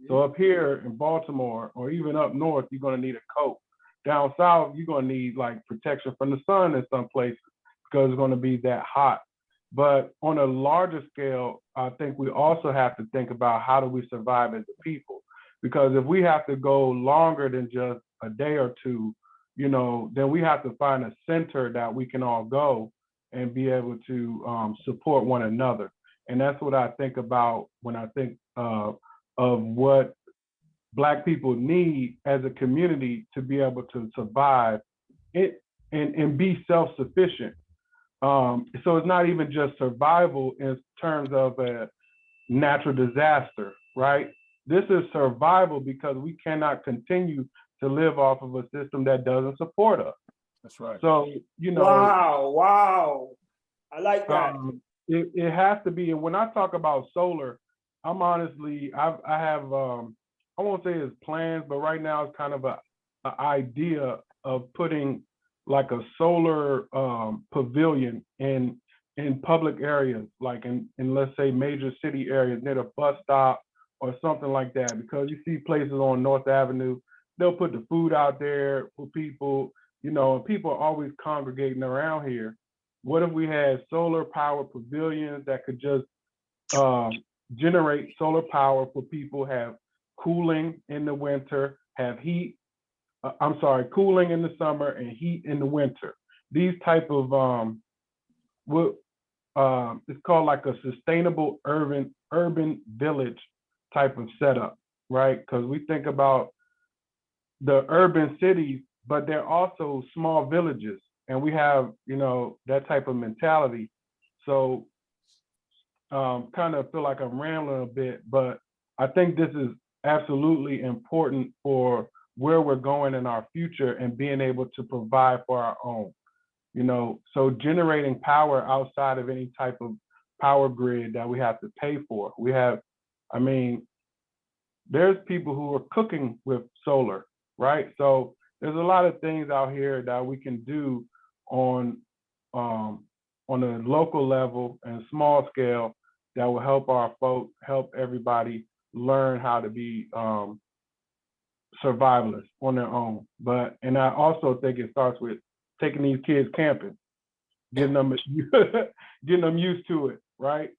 So up here in Baltimore or even up north, you're going to need a coat. Down south, you're going to need like protection from the sun in some places because it's going to be that hot. But on a larger scale, I think we also have to think about how do we survive as a people? Because if we have to go longer than just a day or two, you know, then we have to find a center that we can all go and be able to support one another. And that's what I think about when I think of what Black people need as a community to be able to survive it and be self-sufficient. So it's not even just survival in terms of a natural disaster, right? This is survival because we cannot continue to live off of a system that doesn't support us. That's right. So, you know. Wow. I like that. It has to be, and when I talk about solar, I'm honestly, I have, I won't say it's plans, but right now it's kind of a idea of putting like a solar pavilion in public areas, like in let's say major city areas near the bus stop or something like that, because you see places on North Avenue, they'll put the food out there for people, you know, and people are always congregating around here. What if we had solar power pavilions that could just generate solar power for people, have cooling in the winter, have heat, cooling in the summer and heat in the winter. These type of, it's called like a sustainable urban village type of setup, right? Because we think about the urban cities, but they're also small villages. And we have, you know, that type of mentality. So kind of feel like I'm rambling a bit, but I think this is absolutely important for where we're going in our future and being able to provide for our own, you know, so generating power outside of any type of power grid that we have to pay for. We have, I mean, there's people who are cooking with solar, right? So there's a lot of things out here that we can do on a local level and small scale that will help our folks, help everybody learn how to be survivalists on their own. And I also think it starts with taking these kids camping, getting them used to it, right?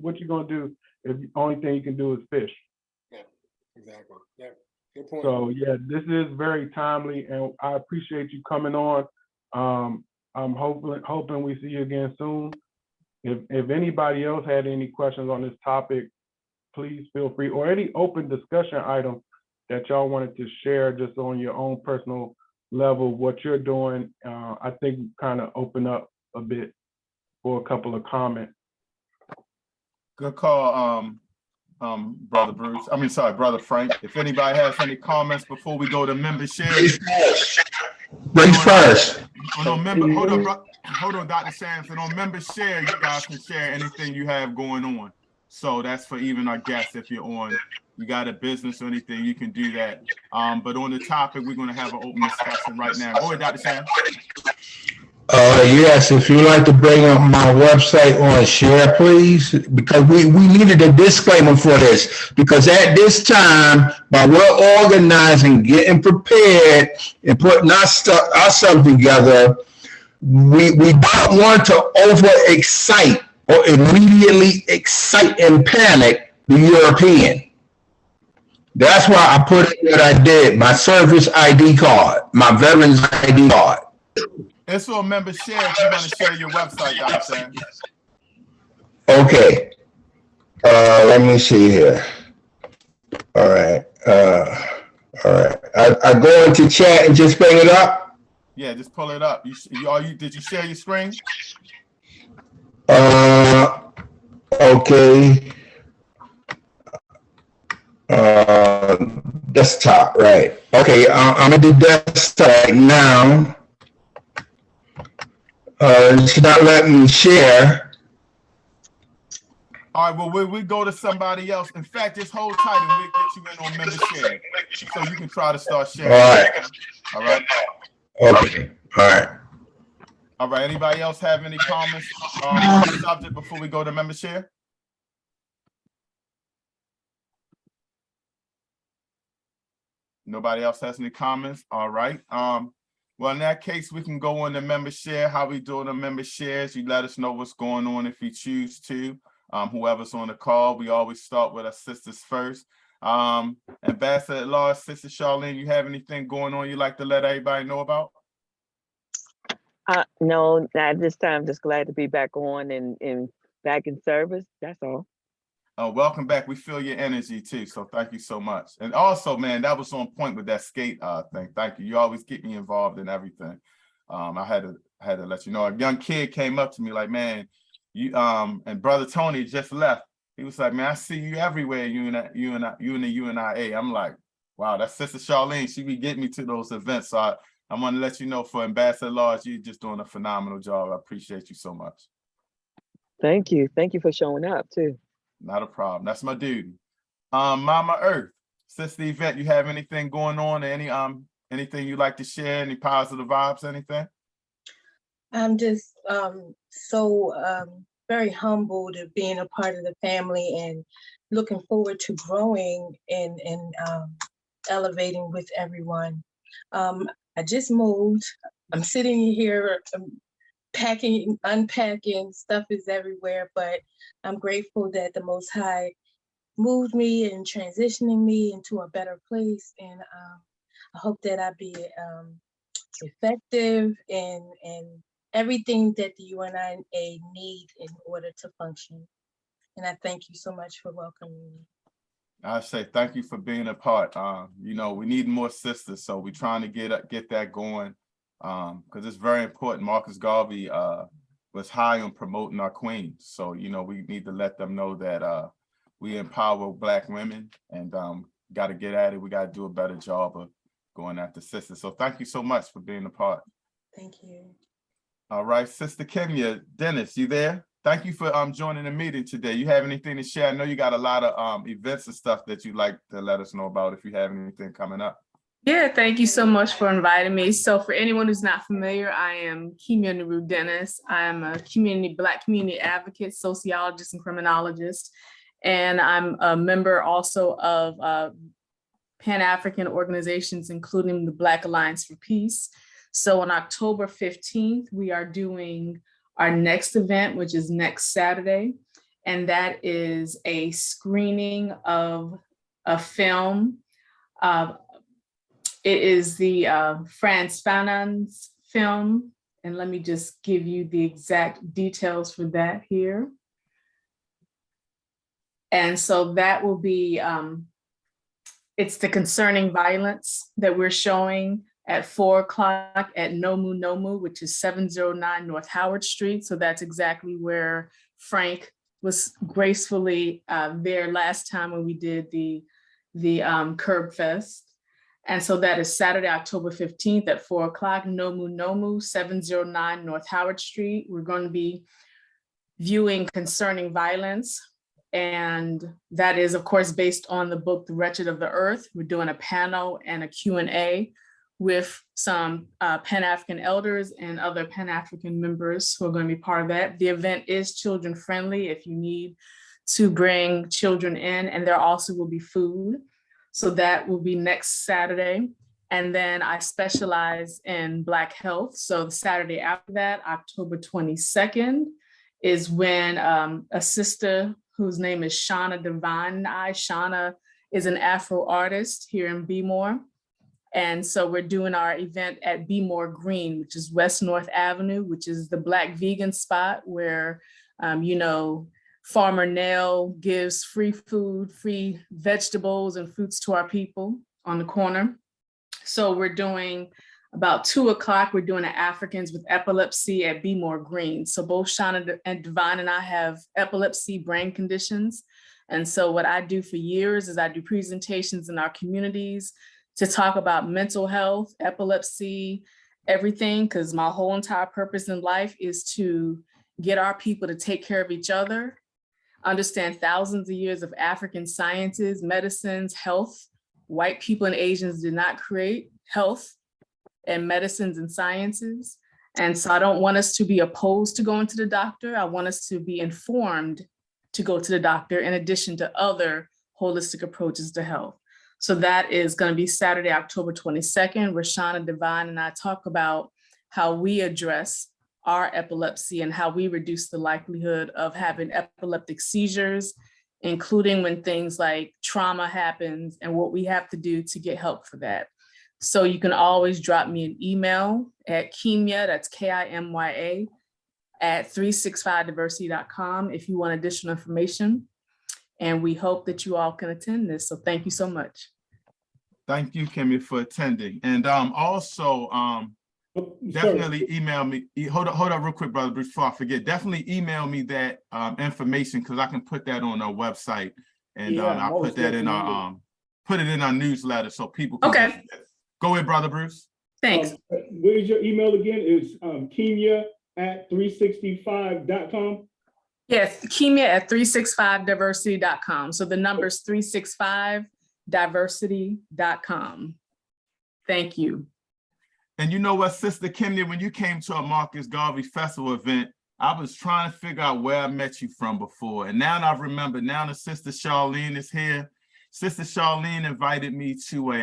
What you gonna do if the only thing you can do is fish? Yeah, exactly. Yeah, good point. So yeah, this is very timely, and I appreciate you coming on. I'm hoping we see you again soon. If anybody else had any questions on this topic, please feel free, or any open discussion item that y'all wanted to share just on your own personal level, what you're doing. I think kind of open up a bit for a couple of comments. Good call, Brother Frank. If anybody has any comments before we go to member share. Ladies first. Hold on, Dr. Sampson. On member share, you guys can share anything you have going on. So that's for even our guests. If you're on, you got a business or anything, you can do that. But on the topic, we're going to have an open discussion right now. Go ahead, Dr. Sam. Yes, if you'd like to bring up my website on share, please, because we needed a disclaimer for this, because at this time, while we're organizing, getting prepared, and putting ourselves together, we don't want to over-excite or immediately excite and panic the European. That's why I put in what I did, my service ID card, my veterans ID card. It's for a member share if you want to share your website, Dr. Sam. Okay. Let me see here. All right. All right. I go into chat and just bring it up. Yeah, just pull it up. Did you share your screen? Okay. Desktop, right. Okay, I'm at the desktop right now. It's not letting me share. All right, well, we go to somebody else. In fact, just hold tight and we'll get you in on member share. So you can try to start sharing. All right. All right. Okay. All right. All right. Anybody else have any comments on the subject before we go to member share? Nobody else has any comments? All right. Well, in that case, we can go on the member share. How we doing the member shares? You let us know what's going on if you choose to. Whoever's on the call, we always start with our sisters first. Ambassador at Large, Sister Charlene, you have anything going on you'd like to let everybody know about? No, not at this time. Just glad to be back on and back in service. That's all. Welcome back. We feel your energy too. So thank you so much. And also, man, that was on point with that skate thing. Thank you. You always get me involved in everything. I had to let you know. A young kid came up to me like, man, you and Brother Tony just left. He was like, man, I see you everywhere. You in the UNIA. I'm like, wow, that's Sister Charlene. She be getting me to those events. So I want to let you know, for Ambassador Large, you're just doing a phenomenal job. I appreciate you so much. Thank you. Thank you for showing up too. Not a problem. That's my duty. Mama Earth, Sister Yvette, you have anything going on? Anything you'd like to share? Any positive vibes? Anything? I'm just very humbled of being a part of the family and looking forward to growing and elevating with everyone. I just moved. I'm sitting here packing, unpacking, stuff is everywhere, but I'm grateful that the Most High moved me and transitioning me into a better place. And I hope that I be effective and everything that the UNIA need in order to function. And I thank you so much for welcoming me. I say thank you for being a part. You know, we need more sisters, so we're trying to get that going. Because it's very important. Marcus Garvey was high on promoting our queens. So, you know, we need to let them know that we empower Black women and got to get at it. We got to do a better job of going after sisters. So thank you so much for being a part. Thank you. All right, Sister Kenya, Dennis, you there? Thank you for joining the meeting today. You have anything to share? I know you got a lot of events and stuff that you'd like to let us know about if you have anything coming up. Yeah, thank you so much for inviting me. So for anyone who's not familiar, I am Kemia Naru Dennis. I'm a Black community advocate, sociologist, and criminologist. And I'm a member also of Pan-African organizations, including the Black Alliance for Peace. So on October 15th, we are doing our next event, which is next Saturday. And that is a screening of a film. It is the Frantz Fanon's film. And let me just give you the exact details for that here. And so that will be, it's the concerning violence that we're showing at 4 o'clock at Nomu Nomu, which is 709 North Howard Street. So that's exactly where Frank was gracefully there last time when we did the Curb Fest. And so that is Saturday, October 15th at 4 o'clock, Nomu Nomu, 709 North Howard Street. We're going to be viewing Concerning Violence. And that is, of course, based on the book, The Wretched of the Earth. We're doing a panel and a Q&A with some Pan-African elders and other Pan-African members who are going to be part of that. The event is children friendly if you need to bring children in, and there also will be food. So that will be next Saturday. And then I specialize in Black health. So the Saturday after that, October 22nd, is when a sister whose name is Shauna Divine. Shauna is an Afro artist here in Bmore. And so we're doing our event at Bmore Green, which is West North Avenue, which is the Black vegan spot where, Farmer Nell gives free food, free vegetables and fruits to our people on the corner. So we're doing about 2:00, we're doing an Africans with Epilepsy at Bmore Green. So both Shauna and Divine and I have epilepsy brain conditions. And so what I do for years is I do presentations in our communities to talk about mental health, epilepsy, everything, because my whole entire purpose in life is to get our people to take care of each other, understand thousands of years of African sciences, medicines, health. White people and Asians did not create health and medicines and sciences. And so I don't want us to be opposed to going to the doctor. I want us to be informed to go to the doctor in addition to other holistic approaches to health. So that is going to be Saturday, October 22nd, where Shauna Divine and I talk about how we address our epilepsy and how we reduce the likelihood of having epileptic seizures, including when things like trauma happens and what we have to do to get help for that. So you can always drop me an email at Kimya, that's KIMYA, at 365diversity.com if you want additional information. And we hope that you all can attend this. So thank you so much. Thank you, Kimmy, for attending. And also, definitely email me. Hold up real quick, brother, before I forget. Definitely email me that information because I can put that on our website. And I'll put that in our put it in our newsletter so people can get it. Go ahead, brother Bruce. Thanks. What is your email again? It's Kimya@365.com. Yes, Kimya at 365diversity.com. So the number's 365diversity.com. Thank you. And you know what, Sister Kimya, when you came to a Marcus Garvey Festival event, I was trying to figure out where I met you from before. And now I remember, now that Sister Charlene is here. Sister Charlene invited me to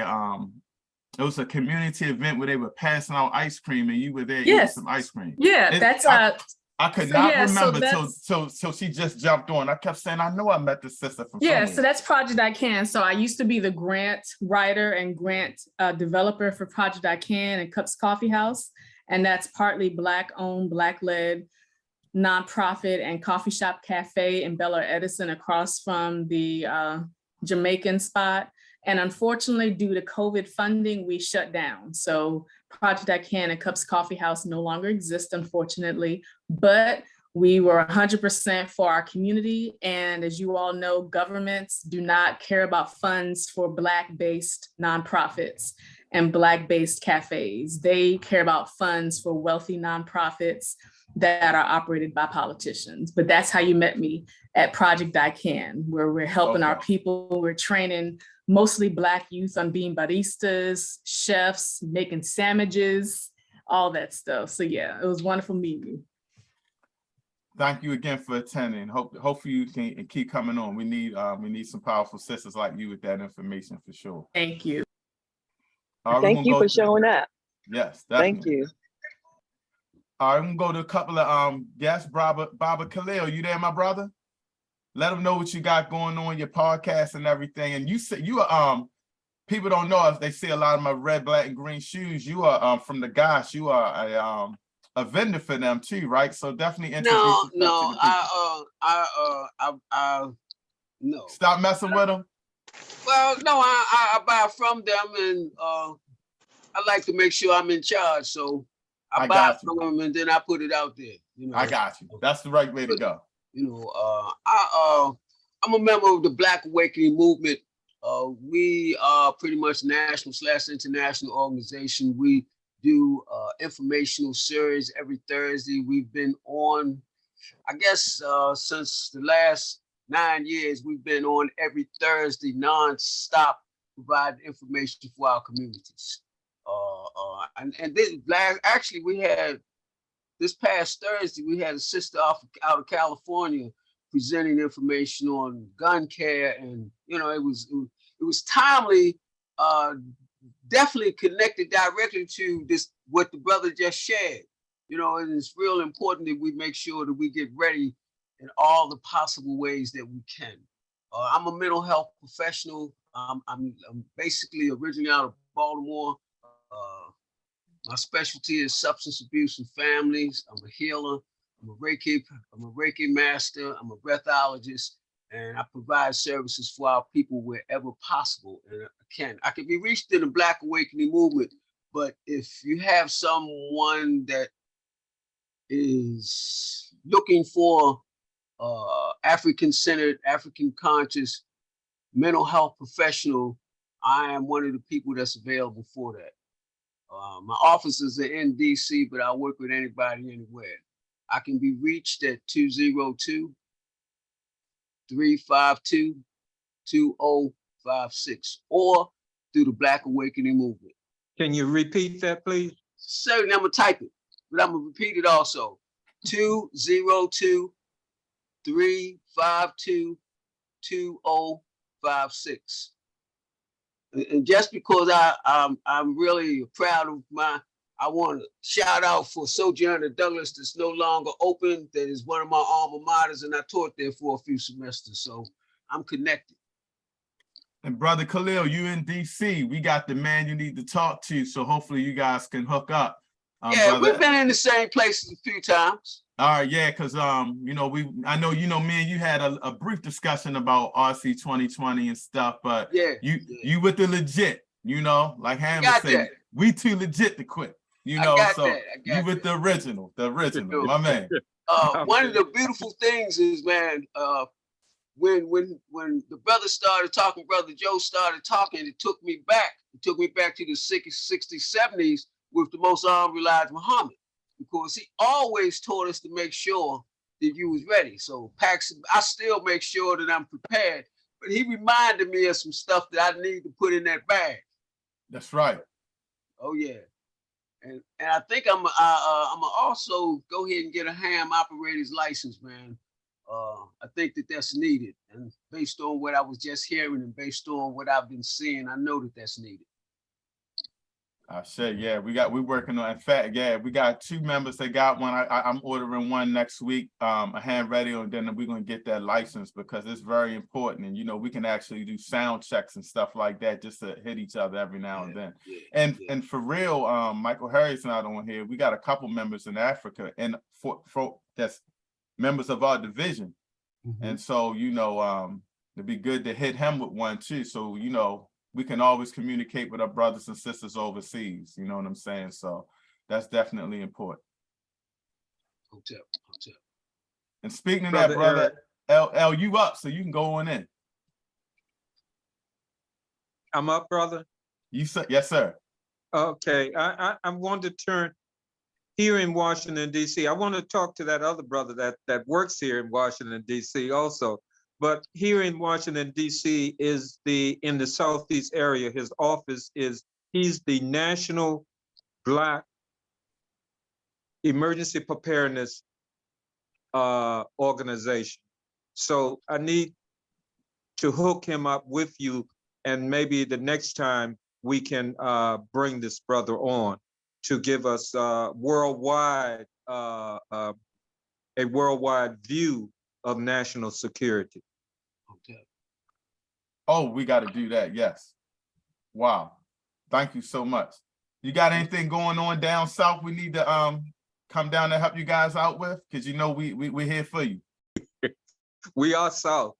it was a community event where they were passing out ice cream and you were there eating some ice cream. Yeah, that's I could not remember till she just jumped on. I kept saying, I know I met this sister from somewhere. So that's Project I Can. So I used to be the grant writer and grant developer for Project I Can and Cups Coffee House. And that's partly Black owned, Black led nonprofit and coffee shop cafe in Bel Air Edison across from the Jamaican spot. And unfortunately, due to COVID funding, we shut down. So Project I Can and Cups Coffee House no longer exist, unfortunately, but we were 100% for our community. And as you all know, governments do not care about funds for Black-based nonprofits and Black-based cafes. They care about funds for wealthy nonprofits that are operated by politicians. But that's how you met me at Project I Can, where we're helping our people. We're training mostly Black youth on being baristas, chefs, making sandwiches, all that stuff. So yeah, it was wonderful meeting you. Thank you again for attending. Hopefully you can keep coming on. We need some powerful sisters like you with that information for sure. Thank you. Thank you for showing up. Yes, definitely. Thank you. All right, I'm gonna go to a couple of guests. Baba Khalil, you there, my brother? Let them know what you got going on, your podcast and everything. And you said you are people don't know if they see a lot of my red, black, and green shoes. You are from the Gosh. You are a vendor for them too, right? So definitely introduce No. Stop messing with them. Well, no, I buy from them, and I like to make sure I'm in charge. So I buy it from them, and then I put it out there. You know, I got you. That's the right way to go. You know, I'm a member of the Black Awakening movement. We are pretty much national/international organization. We do informational series every Thursday. We've been on, I guess, since the last 9 years, we've been on every Thursday nonstop, providing information for our communities. And this actually we had this past Thursday, we had a sister out of California presenting information on gun care, and you know, it was timely, definitely connected directly to this what the brother just shared. You know, and it's real important that we make sure that we get ready in all the possible ways that we can. I'm a mental health professional. I'm basically originally out of Baltimore. My specialty is substance abuse and families. I'm a healer. I'm a Reiki master. I'm a breathologist, and I provide services for our people wherever possible. And I can be reached in the Black Awakening movement. But if you have someone that is looking for African-centered, African-conscious mental health professional, I am one of the people that's available for that. My offices are in DC, but I work with anybody anywhere. I can be reached at 202-352-2056 or through the Black Awakening movement. Can you repeat that, please? Certainly, I'm gonna type it, but I'm gonna repeat it also. 202-352-2056. And just because I'm really proud of I want to shout out for Sojourner Douglas that's no longer open, that is one of my alma maters, and I taught there for a few semesters, so I'm connected. And Brother Khalil, you in DC, we got the man you need to talk to, so hopefully you guys can hook up. Yeah, brother. we've been in the same places a few times. All right, yeah, because you know, I know, you know, me and you had a brief discussion about RC 2020 and stuff, but you with the legit, you know, like Hammer said, we too legit to quit, you know. So you with the original, my man. One of the beautiful things is, man, when the brother started talking, Brother Joe started talking, it took me back to the 60s, 70s with the Most Honorable Elijah Muhammad, because he always taught us to make sure that you was ready. So Paxson, I still make sure that I'm prepared, but he reminded me of some stuff that I need to put in that bag. That's right. Oh yeah. And I think I'm also go ahead and get a ham operator's license, man. I think that's needed, and based on what I was just hearing and based on what I've been seeing, I know that that's needed. I said, yeah, we working on. In fact, yeah, we got 2 members that got one. I'm ordering one next week, a hand radio, and then we're gonna get that license because it's very important. And you know, we can actually do sound checks and stuff like that just to hit each other every now and then. And for real, Michael Harry's not on here. We got a couple members in Africa, and for that's members of our division. And so, you know, it'd be good to hit him with one too. So, you know, we can always communicate with our brothers and sisters overseas. You know what I'm saying? So that's definitely important. Hotel. And speaking of that, brother, L, you up, so you can go on in. I'm up, brother. You said, yes, sir. Okay, I want to turn here in Washington, D.C. I want to talk to that other brother that works here in Washington, D.C. also. But here in Washington, D.C. is in the Southeast area, his office he's the National Black Emergency Preparedness Organization. So I need to hook him up with you, and maybe the next time we can bring this brother on to give us a worldwide view of national security. Okay. Oh, we got to do that. Yes. Wow. Thank you so much. You got anything going on down south we need to come down to help you guys out with? Because you know we're here for you. We are south.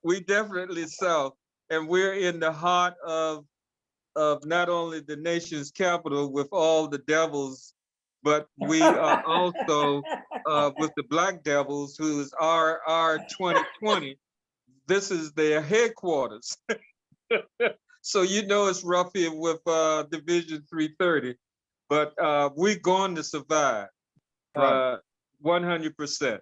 we definitely south, and we're in the heart of not only the nation's capital with all the devils, but we are also with the Black Devils, who's our 2020. This is their headquarters. So you know it's rough here with Division 330, but we're going to survive. 100%.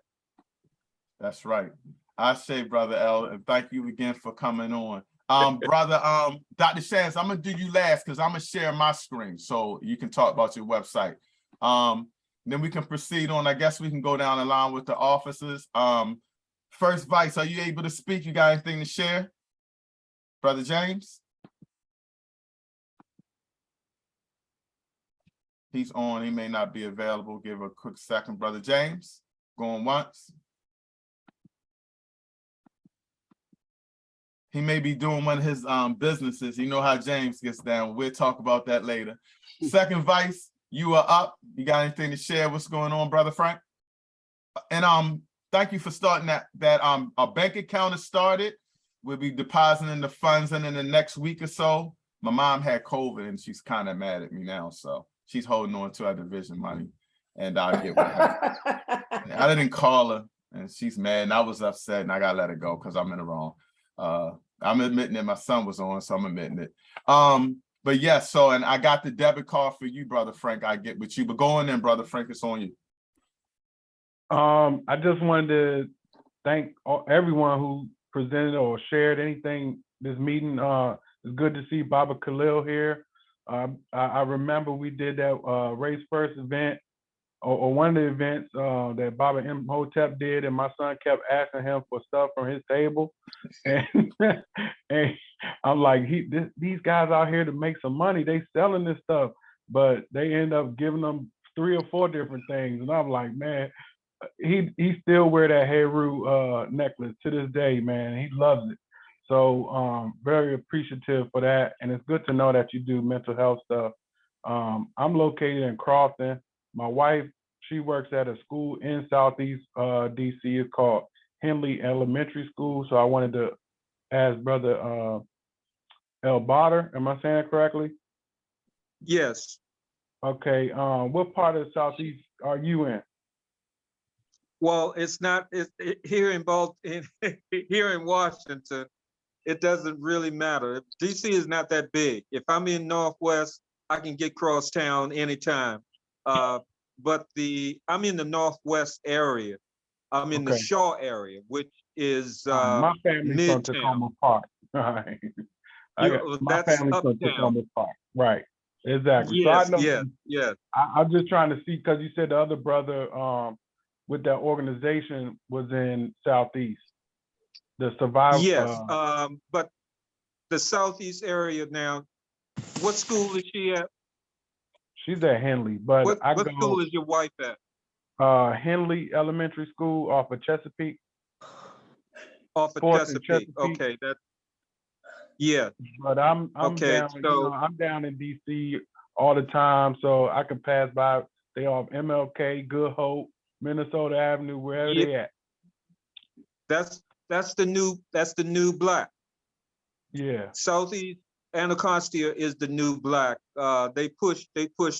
That's right. I say, Brother L, and thank you again for coming on. Brother, Dr. Shands, I'm gonna do you last because I'm gonna share my screen so you can talk about your website. Then we can proceed on. I guess we can go down the line with the officers. First Vice, are you able to speak? You got anything to share? Brother James? He's on, he may not be available. Give a quick second. Brother James, going once. He may be doing one of his businesses. You know how James gets down. We'll talk about that later. Second Vice, you are up. You got anything to share? What's going on, Brother Frank? And thank you for starting that our bank account is started. We'll be depositing the funds in the next week or so. My mom had COVID and she's kind of mad at me now, so she's holding on to our division money, and I'll get with her. I didn't call her, and she's mad, and I was upset, and I gotta let her go because I'm in the wrong. I'm admitting that my son was on, so I'm admitting it. But yes, so, and I got the debit card for you, Brother Frank. I get with you, but go on in, Brother Frank, it's on you. I just wanted to thank everyone who presented or shared anything this meeting. It's good to see Baba Khalil here. I remember we did that Race First event, or one of the events that Baba Imhotep did, and my son kept asking him for stuff from his table. And, and I'm like, these guys out here to make some money, they selling this stuff, but they end up giving them 3 or 4 different things. And I'm like, man, he still wear that Heru necklace to this day, man. He loves it. So very appreciative for that. And it's good to know that you do mental health stuff. I'm located in Crofton. My wife, she works at a school in Southeast DC. It's called Henley Elementary School. So I wanted to ask Brother El Bader, am I saying it correctly? Yes. Okay. What part of Southeast are you in? Well, it's not here in here in Washington. It doesn't really matter. DC is not that big. If I'm in Northwest, I can get cross town anytime. But I'm in the Northwest area. I'm in the Shaw area, which is my family's from Midtown. Tacoma Park. Right. My That's family's from uptown. Tacoma Park. Right. Exactly. Yes, So I know. yes. I'm just trying to see, because you said the other brother with that organization was in Southeast. The survival. Yes, but the Southeast area now. What school is she at? She's at Henley, but what school is your wife at? Henley Elementary School off of Chesapeake. Off of Chesapeake. Okay, yeah. But I'm okay, down. So I'm down in DC all the time, so I can pass by. They off MLK, Good Hope, Minnesota Avenue, wherever they at. That's the new block. Yeah. Southeast Anacostia is the new block. They pushed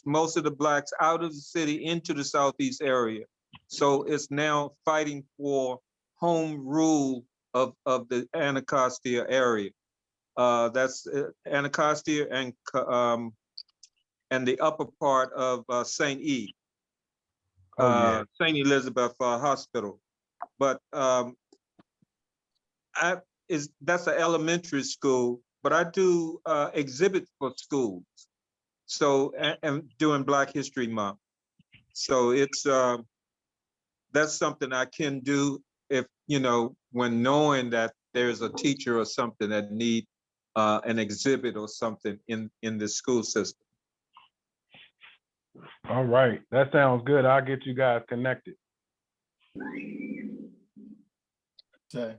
most of the blacks out of the city into the Southeast area. So it's now fighting for home rule of the Anacostia area. That's Anacostia and the upper part of St. E. St. Elizabeth Hospital. But that's an elementary school, but I do exhibits for schools. So, and during Black History Month. So it's, that's something I can do if, when knowing that there's a teacher or something that need an exhibit or something in the school system. All right, that sounds good. I'll get you guys connected. Okay.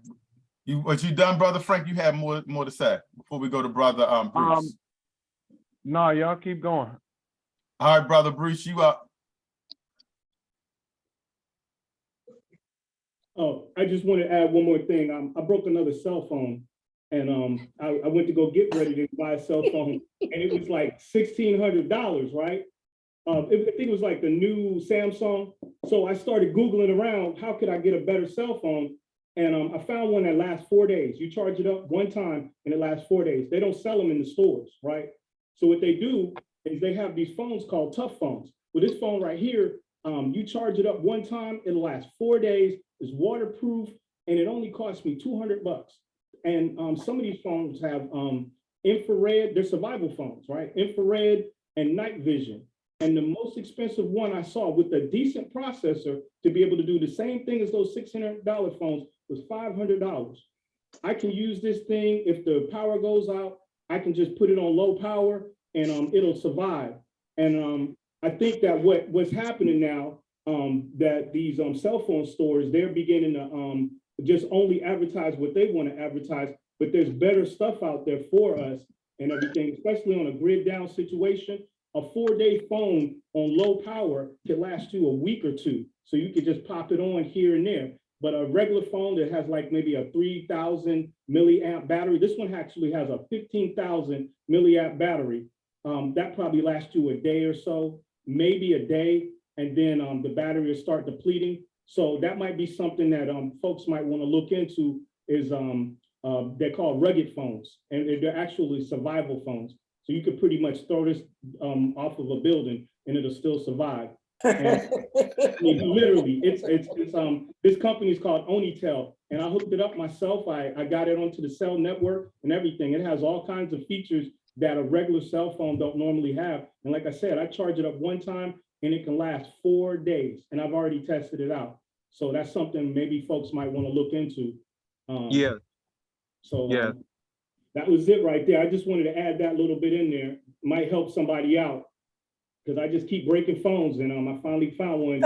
What you done, Brother Frank? You have more to say before we go to Brother Bruce. No, y'all keep going. All right, Brother Bruce, you up. Oh, I just want to add one more thing. I broke another cell phone, and I went to go get ready to buy a cell phone, and it was like $1,600, right? I think it was like the new Samsung. So I started Googling around, how could I get a better cell phone? And I found one that lasts 4 days. You charge it up one time and it lasts 4 days. They don't sell them in the stores, right? So what they do is they have these phones called tough phones. With this phone right here, you charge it up one time, it'll last 4 days, it's waterproof, and it only cost me $200. And some of these phones have infrared, they're survival phones, right? Infrared and night vision. And the most expensive one I saw with a decent processor to be able to do the same thing as those $600 phones was $500. I can use this thing. If the power goes out, I can just put it on low power and it'll survive. And I think that what's happening now, that these cell phone stores, they're beginning to just only advertise what they want to advertise, but there's better stuff out there for us and everything, especially on a grid down situation. A 4-day phone on low power can last you a week or two. So you could just pop it on here and there. But a regular phone that has like maybe a 3,000 milliamp battery, this one actually has a 15,000 milliamp battery. That probably lasts you a day or so, maybe a day, and then the battery will start depleting. So that might be something that folks might want to look into is they're called rugged phones, and they're actually survival phones. So you could pretty much throw this off of a building and it'll still survive. And, I mean, literally, this company is called Unitel, and I hooked it up myself. I got it onto the cell network and everything. It has all kinds of features that a regular cell phone don't normally have. And like I said, I charge it up one time and it can last 4 days, and I've already tested it out. So that's something maybe folks might want to look into. Yeah. So Yeah. that was it right there. I just wanted to add that little bit in there. Might help somebody out, because I just keep breaking phones, and I finally found one.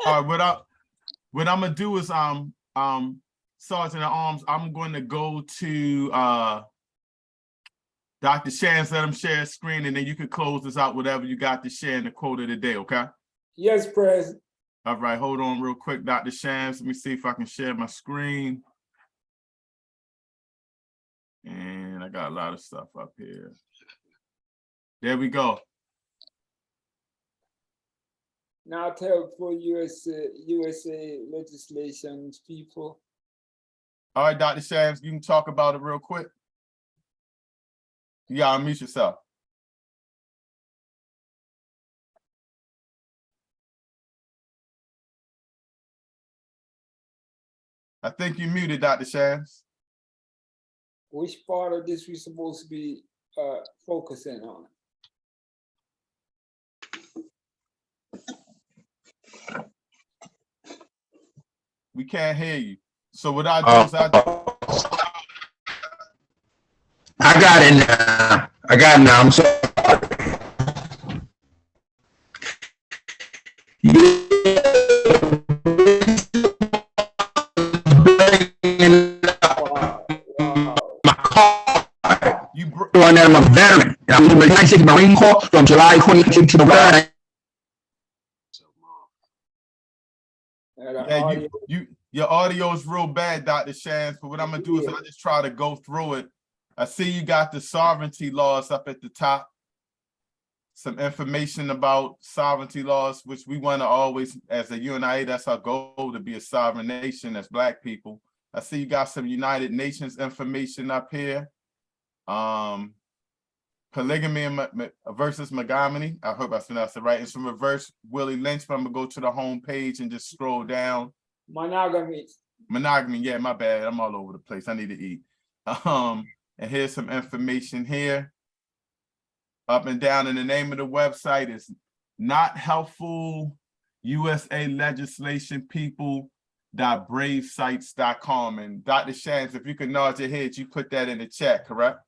All right, what I'm gonna do is Sergeant at Arms, I'm going to go to Dr. Shans, let him share his screen, and then you can close this out, whatever you got to share in the quote of the day, okay? Yes, President. All right, hold on real quick, Dr. Shams. Let me see if I can share my screen. And I got a lot of stuff up here. There we go. Now tell for USA legislations people. All right, Dr. Shams, you can talk about it real quick. You gotta unmute yourself. I think you muted, Dr. Shams. Which part of this we supposed to be focusing on? We can't hear you. So what I do is I got it now. I got it now. I'm sorry. I'm a veteran. I'm in the United States Marine Corps from July 2018 to the present. Yeah, your audio is real bad, Dr. Shams, but what I'm gonna do is I just try to go through it. I see you got the sovereignty laws up at the top. Some information about sovereignty laws, which we want to always, as a UNIA, that's our goal, to be a sovereign nation as Black people. I see you got some United Nations information up here. Polygamy versus monogamy. I hope I pronounced it right. It's from reverse Willie Lynch, but I'm gonna go to the home page and just scroll down. Monogamy. Monogamy, yeah, my bad. I'm all over the place. I need to eat. And here's some information here. Up and down, and the name of the website is Not Helpful USA Legislation People.bravesites.com. And Dr. Shams, if you could nod your head, you put that in the chat, correct?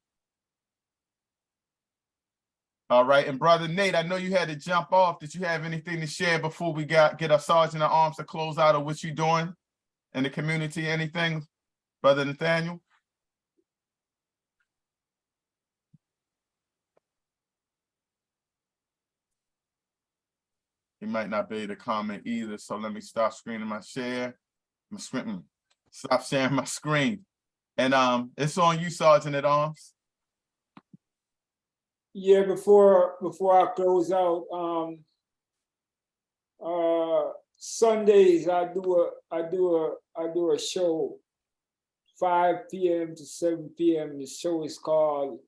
All right, and Brother Nate, I know you had to jump off. Did you have anything to share before we get our Sergeant at Arms to close out, of what you're doing in the community? Anything, Brother Nathaniel? He might not be able to comment either, so let me stop screening my share. Stop sharing my screen. And it's on you, Sergeant at Arms. Yeah, before I close out, Sundays I do a show 5 p.m. to 7 p.m. The show is called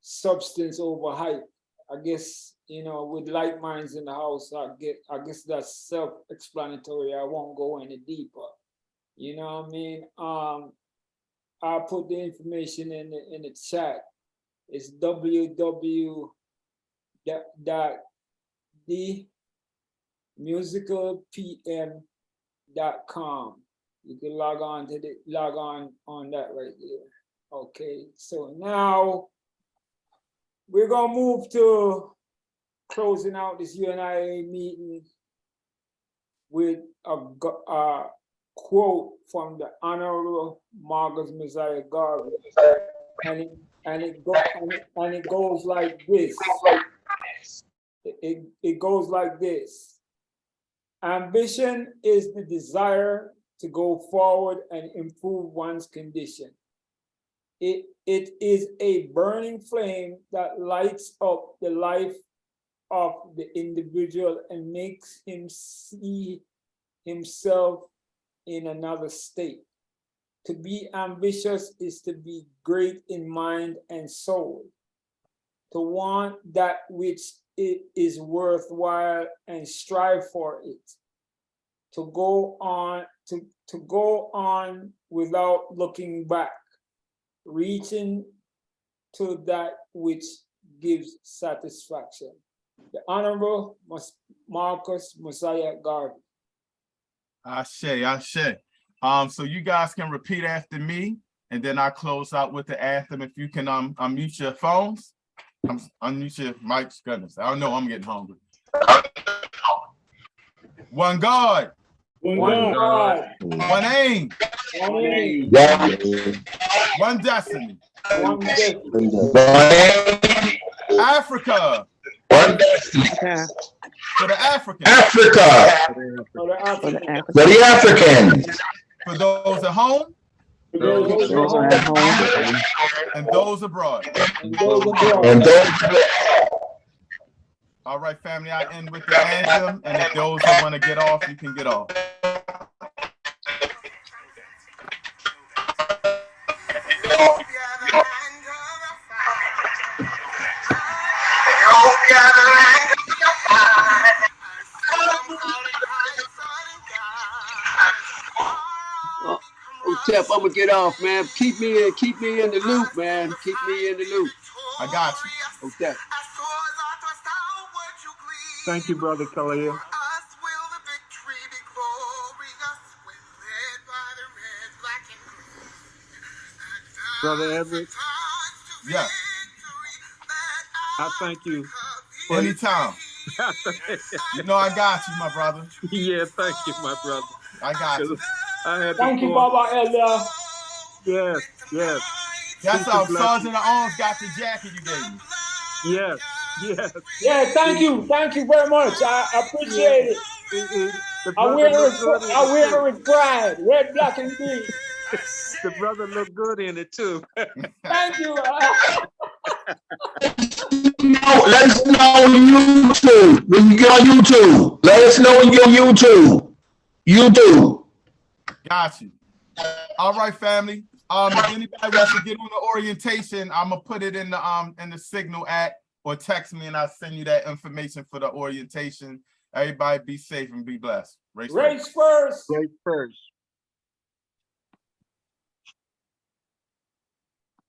Substance Over Hype. I guess, with like minds in the house, I guess that's self-explanatory. I won't go any deeper. You know what I mean? I'll put the information in the chat. It's www.themusicalpm.com. You can log on that right there. Okay, so now we're gonna move to closing out this UNIA meeting with a quote from the Honorable Marcus Messiah Garvey, and it goes like this. It goes like this. Ambition is the desire to go forward and improve one's condition. It is a burning flame that lights up the life of the individual and makes him see himself in another state. To be ambitious is to be great in mind and soul. To want that which it is worthwhile and strive for it. To go on without looking back, reaching to that which gives satisfaction. The Honorable Marcus Messiah Garvey. Ashe. So you guys can repeat after me, and then I'll close out with the anthem. If you can unmute your phones, unmute your mics. Goodness, I don't know, I'm getting hungry. One God. One God. One aim. One aim. One destiny. One destiny. Africa. One destiny. For the Africans. Africa. For the African. For the Africans. For those at home. For those at home. And those abroad. and those abroad. And those All right, family, I end with the anthem, and if those who want to get off, you can get off. Tep, I'm gonna get off, man. Keep me in the loop, man. Keep me in the loop. I got you. Okay. Thank you, Brother Khalil. Brother Everett, Yeah, I thank you. anytime. You know I got you, my brother. Yeah, thank you, my brother. I got you. I had Thank you, Baba Elder. Yes. That's Peace how and blessings. Sergeant at Arms got the jacket you gave me. Yes. Yeah, thank you very much. I appreciate it. The I brother wear looked good in it with pride, red, black, and green. The brother looked good in it too. Thank you. let us know on YouTube. When you get on YouTube, let us know when you're on YouTube. YouTube. Got you. All right, family. If anybody wants to get on the orientation, I'm gonna put it in the Signal app or text me, and I'll send you that information for the orientation. Everybody be safe and be blessed. Race first. Great first.